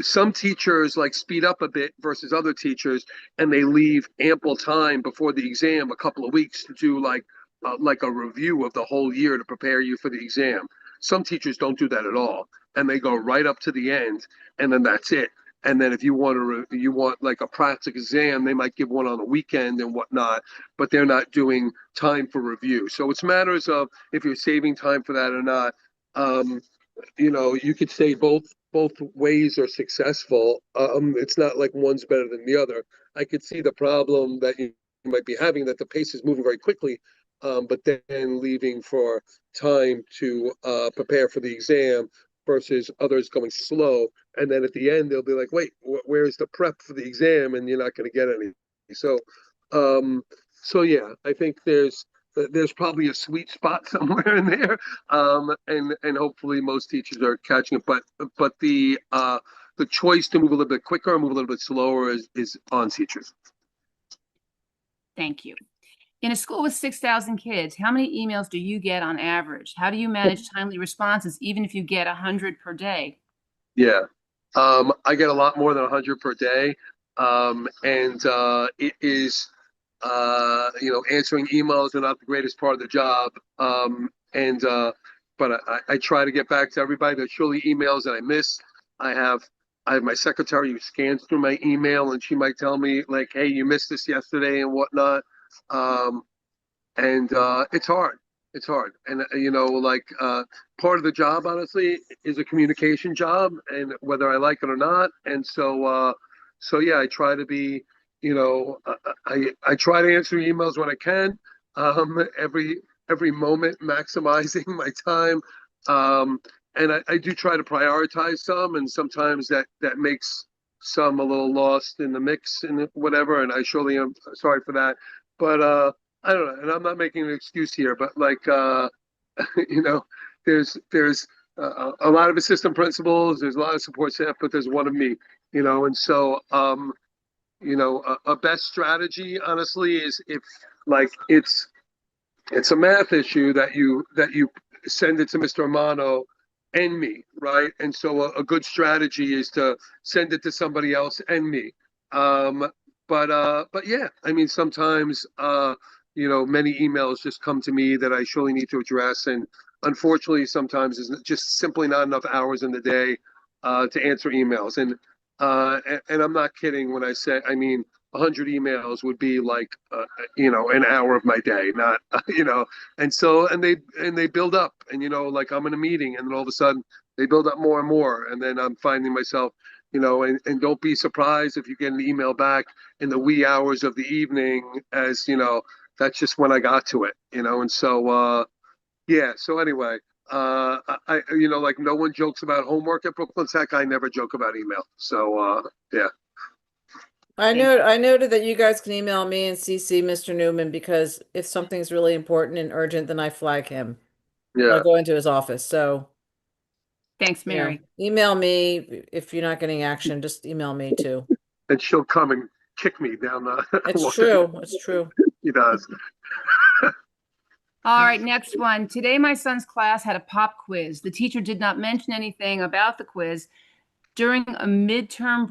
I: some teachers like speed up a bit versus other teachers, and they leave ample time before the exam, a couple of weeks, to do like a review of the whole year to prepare you for the exam. Some teachers don't do that at all, and they go right up to the end, and then that's it. And then if you want like a practical exam, they might give one on the weekend and whatnot, but they're not doing time for review. So it's matters of if you're saving time for that or not. You could say both ways are successful. It's not like one's better than the other. I could see the problem that you might be having, that the pace is moving very quickly, but then leaving for time to prepare for the exam versus others going slow. And then at the end, they'll be like, wait, where's the prep for the exam? And you're not going to get any. So yeah, I think there's probably a sweet spot somewhere in there. And hopefully most teachers are catching it. But the choice to move a little bit quicker or move a little bit slower is on teachers.
A: Thank you. In a school with 6,000 kids, how many emails do you get on average? How do you manage timely responses, even if you get 100 per day?
I: Yeah, I get a lot more than 100 per day. It is, answering emails are not the greatest part of the job. But I try to get back to everybody. There's surely emails that I miss. I have my secretary who scans through my email, and she might tell me like, hey, you missed this yesterday and whatnot. It's hard. It's hard. And, part of the job, honestly, is a communication job, and whether I like it or not. And so yeah, I try to be, I try to answer emails when I can, every moment, maximizing my time. And I do try to prioritize some, and sometimes that makes some a little lost in the mix and whatever. And I surely am sorry for that. But I don't know, and I'm not making an excuse here, but there's a lot of assistant principals, there's a lot of support staff, but there's one of me, and so a best strategy, honestly, is if it's a math issue that you send it to Mr. Amano and me, right? And so a good strategy is to send it to somebody else and me. But yeah, I mean, sometimes, many emails just come to me that I surely need to address. And unfortunately, sometimes there's just simply not enough hours in the day to answer emails. And I'm not kidding when I say, 100 emails would be like, an hour of my day, not, and they build up, and, I'm in a meeting, and then all of a sudden they build up more and more. And then I'm finding myself, and don't be surprised if you get an email back in the wee hours of the evening, as, that's just when I got to it, and so, yeah. So anyway, no one jokes about homework at Brooklyn Tech. I never joke about email. So, yeah.
H: I noted that you guys can email me and CC Mr. Newman, because if something's really important and urgent, then I flag him.
I: Yeah.
H: I go into his office. So
A: Thanks, Mary.
H: Email me if you're not getting action. Just email me too.
I: And she'll come and kick me down the.
H: It's true. It's true.
I: He does.
A: All right, next one. Today, my son's class had a pop quiz. The teacher did not mention anything about the quiz during a midterm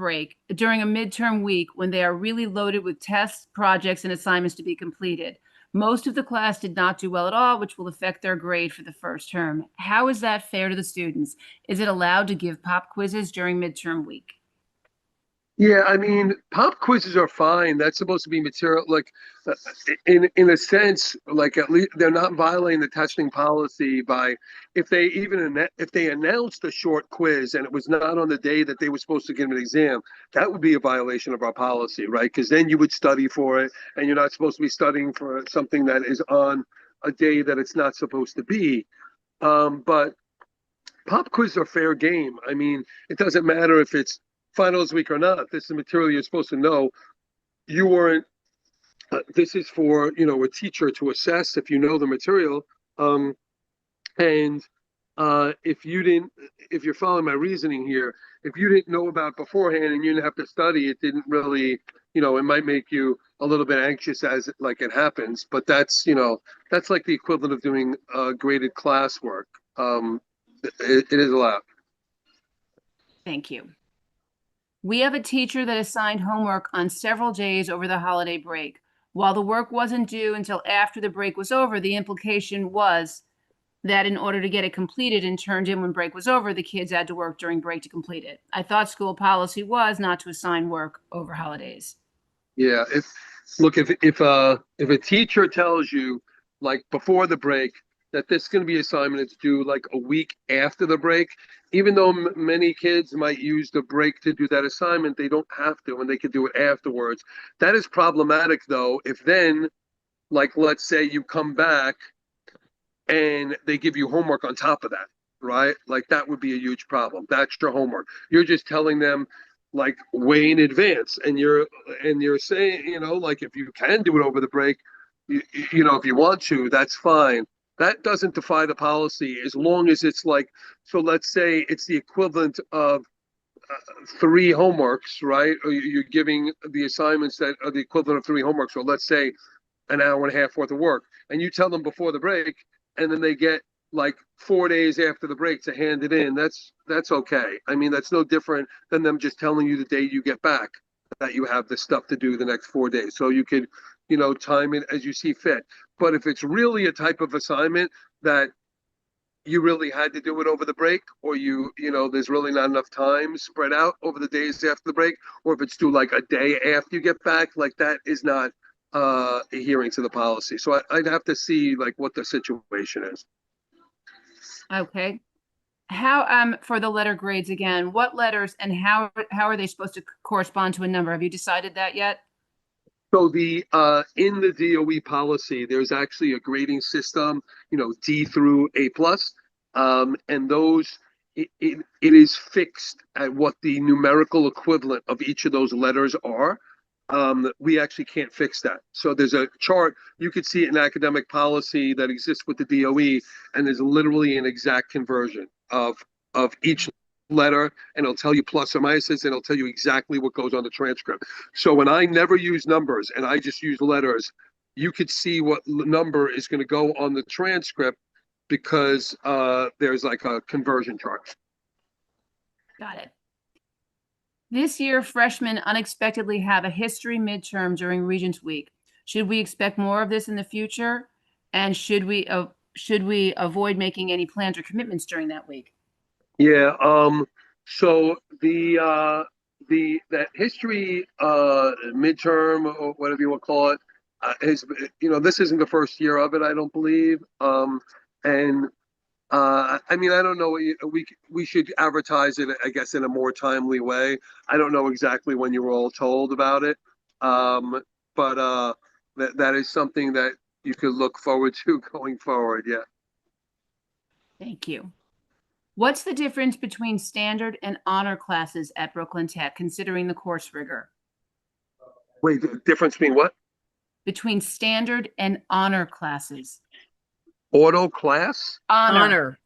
A: week when they are really loaded with tests, projects, and assignments to be completed. Most of the class did not do well at all, which will affect their grade for the first term. How is that fair to the students? Is it allowed to give pop quizzes during midterm week?
I: Yeah, pop quizzes are fine. That's supposed to be material, in a sense, at least they're not violating the testing policy by if they announced a short quiz and it was not on the day that they were supposed to give an exam, that would be a violation of our policy, right? Because then you would study for it, and you're not supposed to be studying for something that is on a day that it's not supposed to be. But pop quizzes are fair game. It doesn't matter if it's finals week or not. This is material you're supposed to know. You weren't. This is for a teacher to assess if you know the material. If you're following my reasoning here, if you didn't know about it beforehand and you didn't have to study, it didn't really, it might make you a little bit anxious as it happens. But that's like the equivalent of doing graded classwork. It is allowed.
A: Thank you. We have a teacher that assigned homework on several days over the holiday break. While the work wasn't due until after the break was over, the implication was that in order to get it completed and turned in when break was over, the kids had to work during break to complete it. I thought school policy was not to assign work over holidays.
I: Yeah, if a teacher tells you like before the break that this is going to be assignment it's due like a week after the break, even though many kids might use the break to do that assignment, they don't have to, and they can do it afterwards. That is problematic though. If then, like, let's say you come back and they give you homework on top of that, right? Like that would be a huge problem. That's your homework. You're just telling them like way in advance, and you're saying, you know, like if you can do it over the break, you know, if you want to, that's fine. That doesn't defy the policy as long as it's like, so let's say it's the equivalent of 3 homeworks, right? Or you're giving the assignments that are the equivalent of 3 homeworks. So let's say an hour and a half worth of work, and you tell them before the break, and then they get like 4 days after the break to hand it in. That's okay. I mean, that's no different than them just telling you the day you get back that you have the stuff to do the next 4 days. So you could, you know, time it as you see fit. But if it's really a type of assignment that you really had to do it over the break, or you know, there's really not enough time spread out over the days after the break, or if it's due like a day after you get back, like that is not adhering to the policy. So I'd have to see like what the situation is.
A: Okay. How, for the letter grades again, what letters and how are they supposed to correspond to a number? Have you decided that yet?
I: So the in the DOE policy, there's actually a grading system, you know, D through A plus, and those it is fixed at what the numerical equivalent of each of those letters are. We actually can't fix that. So there's a chart, you could see it in academic policy that exists with the DOE, and there's literally an exact conversion of each letter, and it'll tell you plus or minuses, and it'll tell you exactly what goes on the transcript. So when I never use numbers and I just use letters, you could see what number is going to go on the transcript because there's like a conversion chart.
A: Got it. This year, freshmen unexpectedly have a history midterm during Regents Week. Should we expect more of this in the future? And should we avoid making any plans or commitments during that week?
I: Yeah. So that history midterm, or whatever you want to call it, is, you know, this isn't the first year of it, I don't believe. I mean, I don't know. We should advertise it, I guess, in a more timely way. I don't know exactly when you were all told about it, but that is something that you could look forward to going forward. Yeah.
A: Thank you. What's the difference between standard and honor classes at Brooklyn Tech, considering the course rigor?
I: Wait, the difference being what?
A: Between standard and honor classes.
I: Auto class?
H: Honor.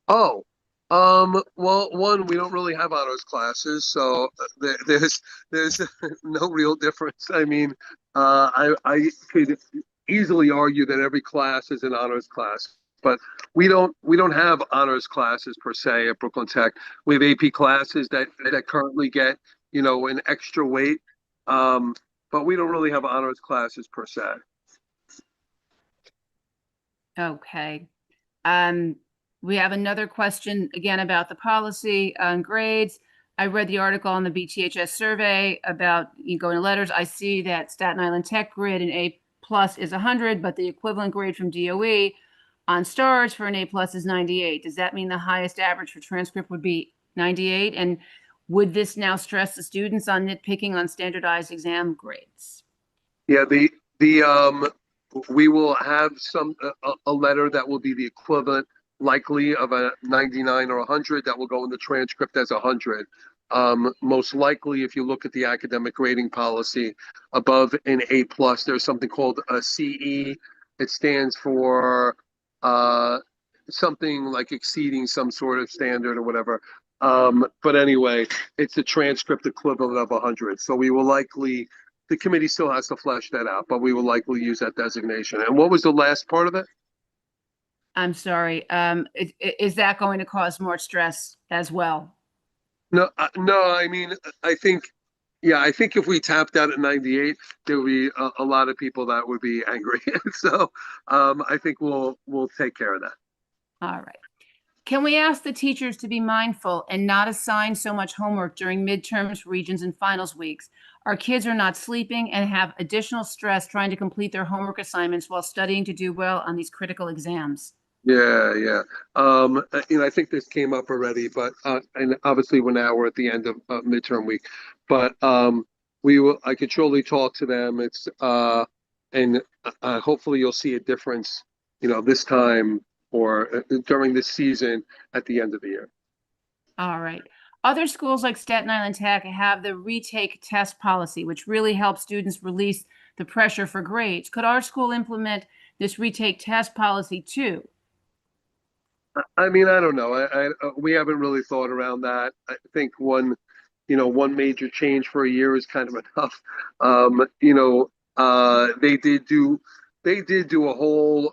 I: Oh, well, one, we don't really have honors classes, so there's no real difference. I mean, I could easily argue that every class is an honors class, but we don't have honors classes per se at Brooklyn Tech. We have AP classes that currently get, you know, an extra weight, but we don't really have honors classes per se.
A: Okay. We have another question again about the policy on grades. I read the article on the BTHS survey about you going to letters. I see that Staten Island Tech grid an A plus is 100, but the equivalent grade from DOE on STARS for an A plus is 98. Does that mean the highest average for transcript would be 98? And would this now stress the students on nitpicking on standardized exam grades?
I: Yeah, we will have a letter that will be the equivalent likely of a 99 or 100 that will go in the transcript as 100. Most likely, if you look at the academic grading policy, above an A plus, there's something called a CE. It stands for something like exceeding some sort of standard or whatever. But anyway, it's a transcript equivalent of 100. So we will likely, the committee still has to flesh that out, but we will likely use that designation. And what was the last part of it?
A: I'm sorry. Is that going to cause more stress as well?
I: No, I mean, I think if we tapped out at 98, there would be a lot of people that would be angry. So I think we'll take care of that.
A: All right. Can we ask the teachers to be mindful and not assign so much homework during midterms, regions, and finals weeks? Our kids are not sleeping and have additional stress trying to complete their homework assignments while studying to do well on these critical exams.
I: Yeah, yeah. I think this came up already, but and obviously we're at the end of midterm week, but I could surely talk to them. And hopefully you'll see a difference, this time or during this season at the end of the year.
A: All right. Other schools like Staten Island Tech have the retake test policy, which really helps students release the pressure for grades. Could our school implement this retake test policy too?
I: I mean, I don't know. We haven't really thought around that. I think one major change for a year is kind of enough. They did do a whole,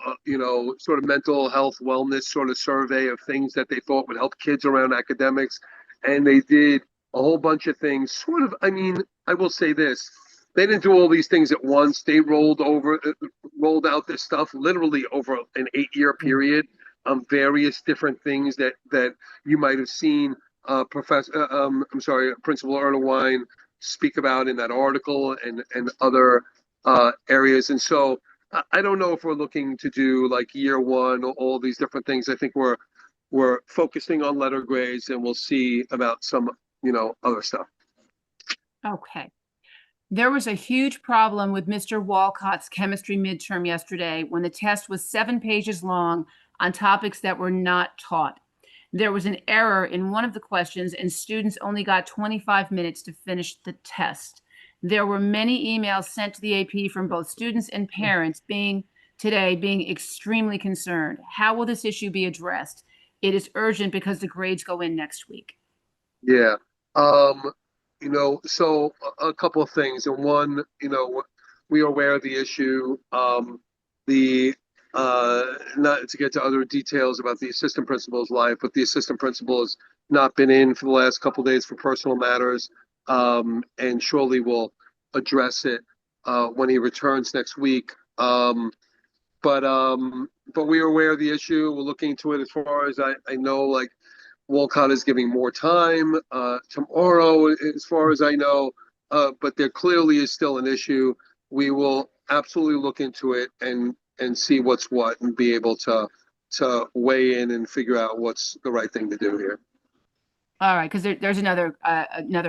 I: sort of mental health wellness sort of survey of things that they thought would help kids around academics. And they did a whole bunch of things sort of, I mean, I will say this, they didn't do all these things at once. They rolled out this stuff literally over an 8-year period. Various different things that you might have seen Principal Erlewine speak about in that article and other areas. And so I don't know if we're looking to do like year one, all these different things. I think we're focusing on letter grades, and we'll see about some, other stuff.
A: Okay. There was a huge problem with Mr. Walcott's chemistry midterm yesterday when the test was 7 pages long on topics that were not taught. There was an error in one of the questions and students only got 25 minutes to finish the test. There were many emails sent to the AP from both students and parents being extremely concerned. How will this issue be addressed? It is urgent because the grades go in next week.
I: Yeah. So a couple of things. And one, we are aware of the issue. Not to get to other details about the assistant principal's life, but the assistant principal has not been in for the last couple of days for personal matters, and surely will address it when he returns next week. But we are aware of the issue. We're looking into it. As far as I know, like Walcott is giving more time tomorrow, as far as I know, but there clearly is still an issue. We will absolutely look into it and see what's what and be able to weigh in and figure out what's the right thing to do here.
A: All right, because there's another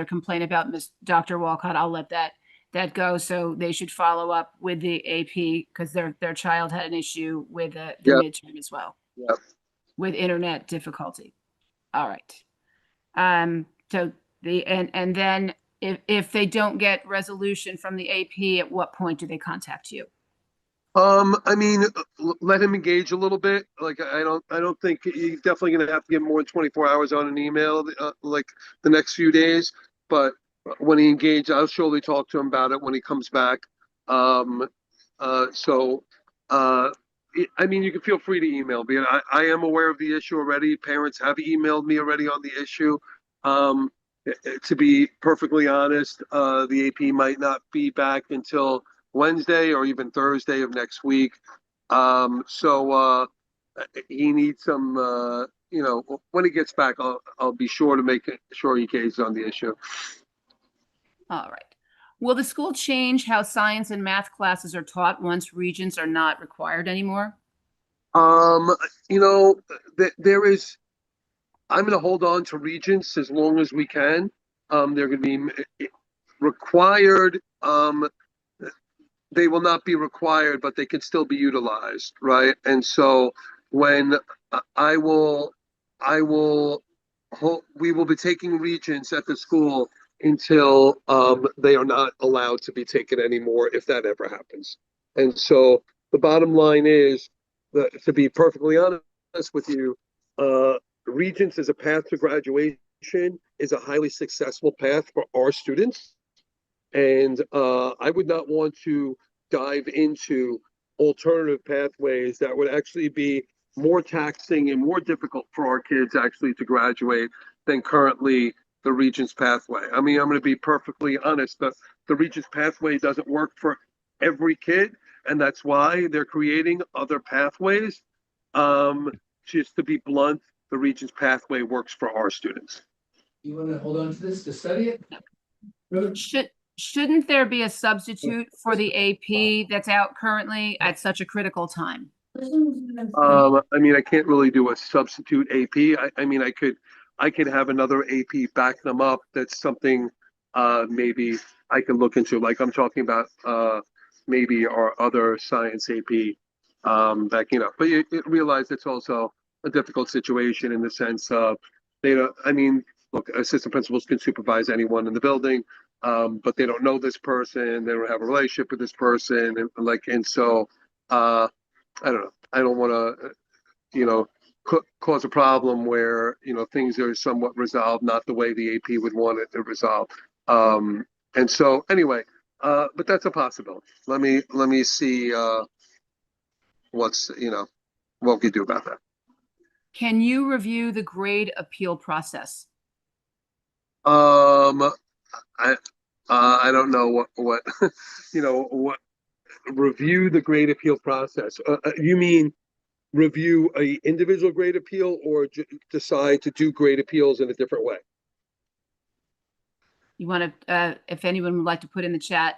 A: complaint about Dr. Walcott. I'll let that go. So they should follow up with the AP because their child had an issue with the midterm as well.
I: Yep.
A: With internet difficulty. All right. So and then if they don't get resolution from the AP, at what point do they contact you?
I: I mean, let him engage a little bit. Like, I don't think he's definitely going to have to get more than 24 hours on an email, like the next few days. But when he engages, I'll surely talk to him about it when he comes back. I mean, you can feel free to email me. I am aware of the issue already. Parents have emailed me already on the issue. To be perfectly honest, the AP might not be back until Wednesday or even Thursday of next week. So he needs some, when he gets back, I'll be sure to make sure he engages on the issue.
A: All right. Will the school change how science and math classes are taught once regions are not required anymore? There is, I'm going to hold on to regents as long as we can. They're going to be required. They will not be required, but they can still be utilized, right? And so when we will be taking regents at the school until they are not allowed to be taken anymore, if that ever happens. And so the bottom line is, to be perfectly honest with you, regents as a path to graduation is a highly successful path for our students. And I would not want to dive into alternative pathways that would actually be more taxing and more difficult for our kids actually to graduate than currently the Regents pathway. I mean, I'm going to be perfectly honest, the Regents pathway doesn't work for every kid, and that's why they're creating other pathways.
I: just to be blunt, the Regents pathway works for our students.
C: You want to hold on to this to study it?
A: Shouldn't there be a substitute for the AP that's out currently at such a critical time?
I: I mean, I can't really do a substitute AP. I mean, I could have another AP back them up. That's something maybe I can look into. Like I'm talking about maybe our other science AP backing up. But you realize it's also a difficult situation in the sense of they don't. I mean, look, assistant principals can supervise anyone in the building, but they don't know this person. They don't have a relationship with this person, and so. I don't know. I don't want to, cause a problem where, things are somewhat resolved, not the way the AP would want it to resolve. And so anyway, but that's a possibility. Let me see, what we can do about that.
A: Can you review the grade appeal process?
I: I don't know what, what review the grade appeal process. You mean review a individual grade appeal or decide to do grade appeals in a different way?
A: You want to, if anyone would like to put in the chat.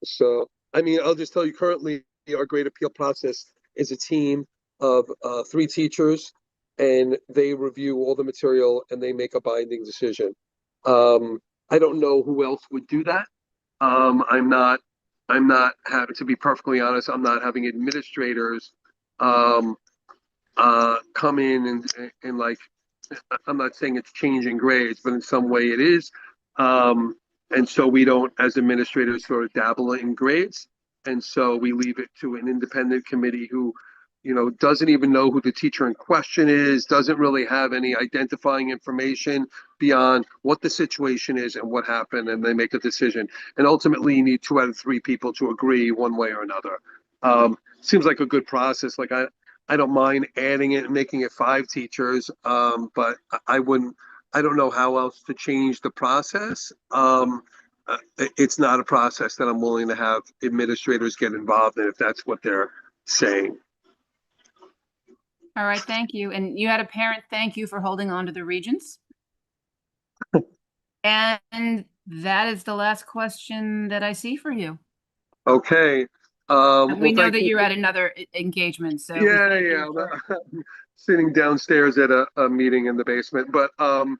I: So, I mean, I'll just tell you currently our grade appeal process is a team of 3 teachers, and they review all the material and they make a binding decision. I don't know who else would do that. I'm not having, to be perfectly honest, I'm not having administrators come in and like, I'm not saying it's changing grades, but in some way it is. And so we don't, as administrators, sort of dabble in grades. And so we leave it to an independent committee who, doesn't even know who the teacher in question is, doesn't really have any identifying information beyond what the situation is and what happened, and they make a decision. And ultimately, you need 2 out of 3 people to agree one way or another. Seems like a good process. Like I don't mind adding it and making it 5 teachers, but I don't know how else to change the process. It's not a process that I'm willing to have administrators get involved in if that's what they're saying.
A: All right, thank you. And you had a parent thank you for holding on to the Regents. And that is the last question that I see for you.
I: Okay.
A: We know that you're at another engagement, so
I: yeah. Sitting downstairs at a meeting in the basement, but thank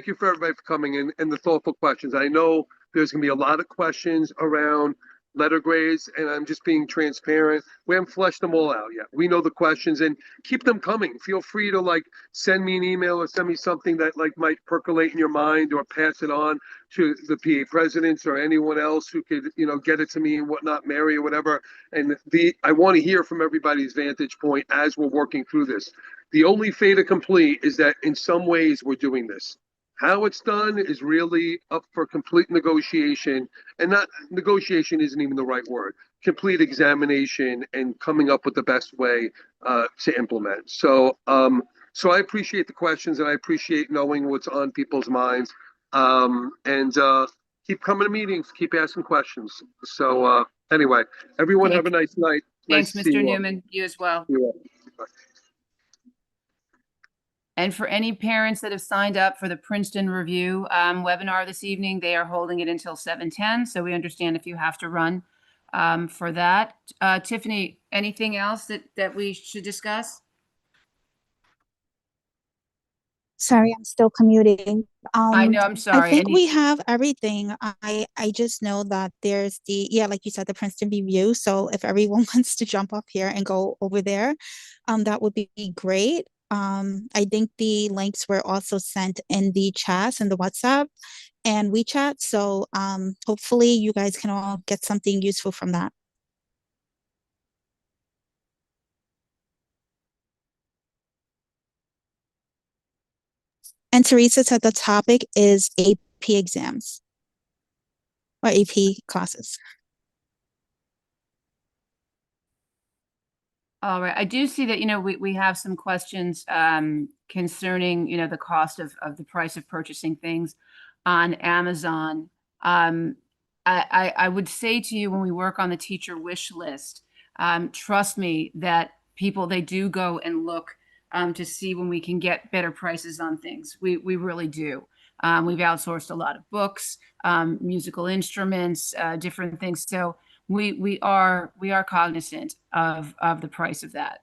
I: you for everybody for coming in and the thoughtful questions. I know there's gonna be a lot of questions around letter grades, and I'm just being transparent. We haven't fleshed them all out yet. We know the questions, and keep them coming. Feel free to send me an email or send me something that might percolate in your mind, or pass it on to the PA presidents or anyone else who could, get it to me and whatnot, Mary or whatever. And I want to hear from everybody's vantage point as we're working through this. The only fait accompli is that in some ways we're doing this. How it's done is really up for complete negotiation, and not negotiation isn't even the right word. Complete examination and coming up with the best way to implement. So I appreciate the questions, and I appreciate knowing what's on people's minds. And keep coming to meetings, keep asking questions. So anyway, everyone have a nice night.
A: Thanks,
I: Nice to see
A: Mr.
I: you all.
A: Newman. You as well.
I: You're welcome. Bye.
A: And for any parents that have signed up for the Princeton Review webinar this evening, they are holding it until 7:10. So we understand if you have to run for that. Tiffany, anything else that we should discuss?
G: Sorry, I'm still commuting.
A: I know, I'm sorry.
G: I think we have everything. I just know that there's like you said, the Princeton Review. So if everyone wants to jump up here and go over there, that would be great. I think the links were also sent in the chats and the WhatsApp and WeChat. So hopefully you guys can all get something useful from that. And Teresa said the topic is AP exams or AP classes.
A: All right. I do see that, we have some questions concerning, the cost of the price of purchasing things on Amazon. I would say to you, when we work on the teacher wish list, trust me that people, they do go and look to see when we can get better prices on things. We really do. We've outsourced a lot of books, musical instruments, different things. So we are cognizant of the price of that.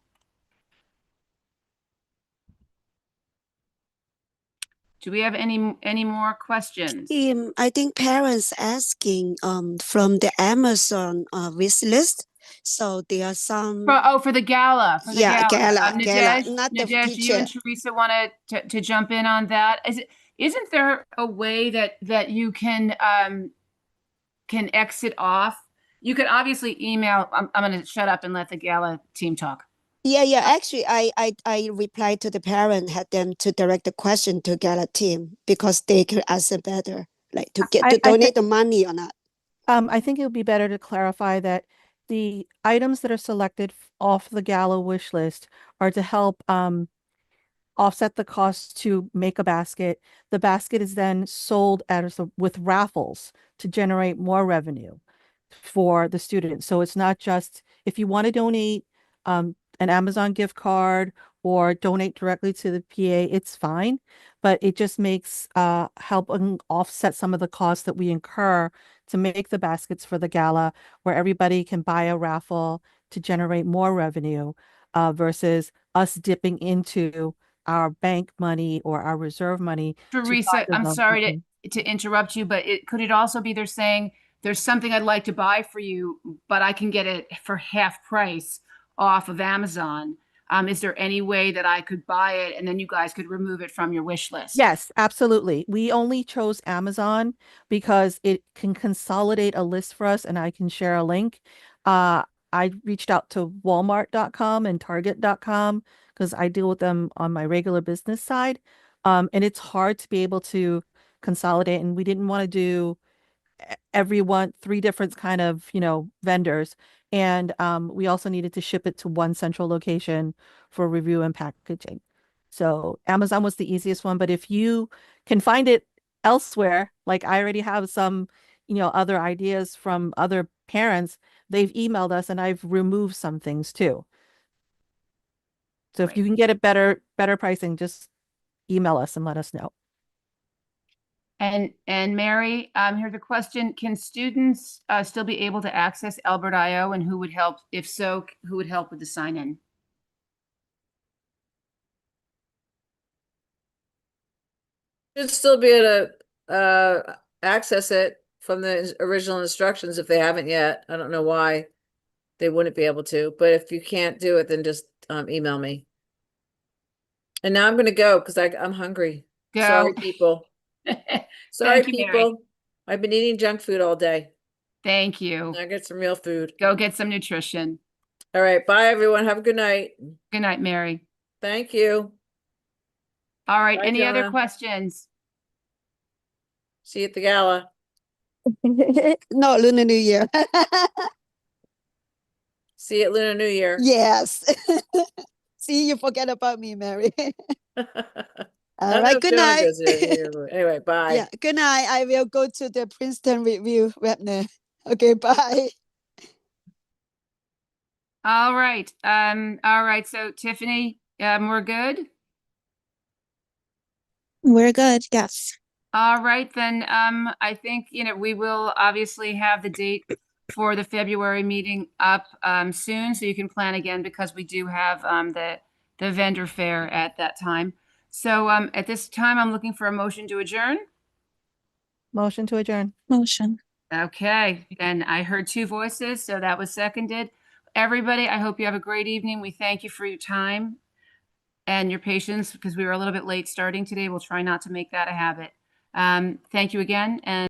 A: Do we have any more questions?
D: I think parents asking from the Amazon wish list. So there are some.
A: For the gala. For the
D: Yeah,
A: gala.
D: gala,
A: Nadej,
D: not the
A: Nadej, do you and
D: teacher.
A: Teresa want to jump in on that? Isn't there a way that you can exit off? You could obviously email. I'm going to shut up and let the gala team talk.
D: Yeah. Actually, I replied to the parent, had them to direct the question to Gala team because they could answer better, like to donate the money or not.
E: I think it would be better to clarify that the items that are selected off the gala wish list are to help offset the cost to make a basket. The basket is then sold with raffles to generate more revenue for the students. So it's not just if you want to donate an Amazon gift card or donate directly to the PA, it's fine, but it just makes helping offset some of the costs that we incur to make the baskets for the gala, where everybody can buy a raffle to generate more revenue versus us dipping into our bank money or our reserve money.
A: Teresa, I'm sorry to interrupt you, but could it also be they're saying there's something I'd like to buy for you, but I can get it for half price off of Amazon. Is there any way that I could buy it and then you guys could remove it from your wish list?
E: Yes, absolutely. We only chose Amazon because it can consolidate a list for us and I can share a link. I reached out to Walmart.com and Target.com because I deal with them on my regular business side. And it's hard to be able to consolidate, and we didn't want to do three different kind of, vendors. And we also needed to ship it to one central location for review and packaging. So Amazon was the easiest one, but if you can find it elsewhere, like I already have some, other ideas from other parents, they've emailed us and I've removed some things too. So if you can get it better pricing, just email us and let us know.
A: And Mary, here's a question. Can students still be able to access Albert.io, and who would help? If so, who would help with the sign-in?
H: Should still be able to access it from the original instructions if they haven't yet. I don't know why they wouldn't be able to, but if you can't do it, then just email me. And now I'm going to go because I'm hungry.
A: Go.
H: Sorry, people. Sorry,
A: Thank you,
H: people.
A: Mary.
H: I've been eating junk food all day.
A: Thank you.
H: I get some real food.
A: Go get some nutrition.
H: All right. Bye, everyone. Have a good night.
A: Good night, Mary.
H: Thank you.
A: All right.
H: Bye,
A: Any other
H: Jonah.
A: questions?
H: See you at the gala.
D: No, Lunar New Year.
H: See you at Lunar New Year.
D: Yes. See, you forget about me, Mary.
H: I
D: All
H: don't know
D: right,
H: if
D: good
H: Jonah
D: night.
H: goes here, but anyway, bye.
D: Yeah, good night. I will go to the Princeton review webinar. Okay, bye.
A: All right. All right. So Tiffany, we're good.
J: We're good, yes.
A: All right, then, I think, we will obviously have the date for the February meeting up soon, so you can plan again because we do have the vendor fair at that time. So at this time, I'm looking for a motion to adjourn.
E: Motion to adjourn.
J: Motion.
A: Okay, and I heard two voices, so that was seconded. Everybody, I hope you have a great evening. We thank you for your time and your patience because we were a little bit late starting today. We'll try not to make that a habit. Thank you again. And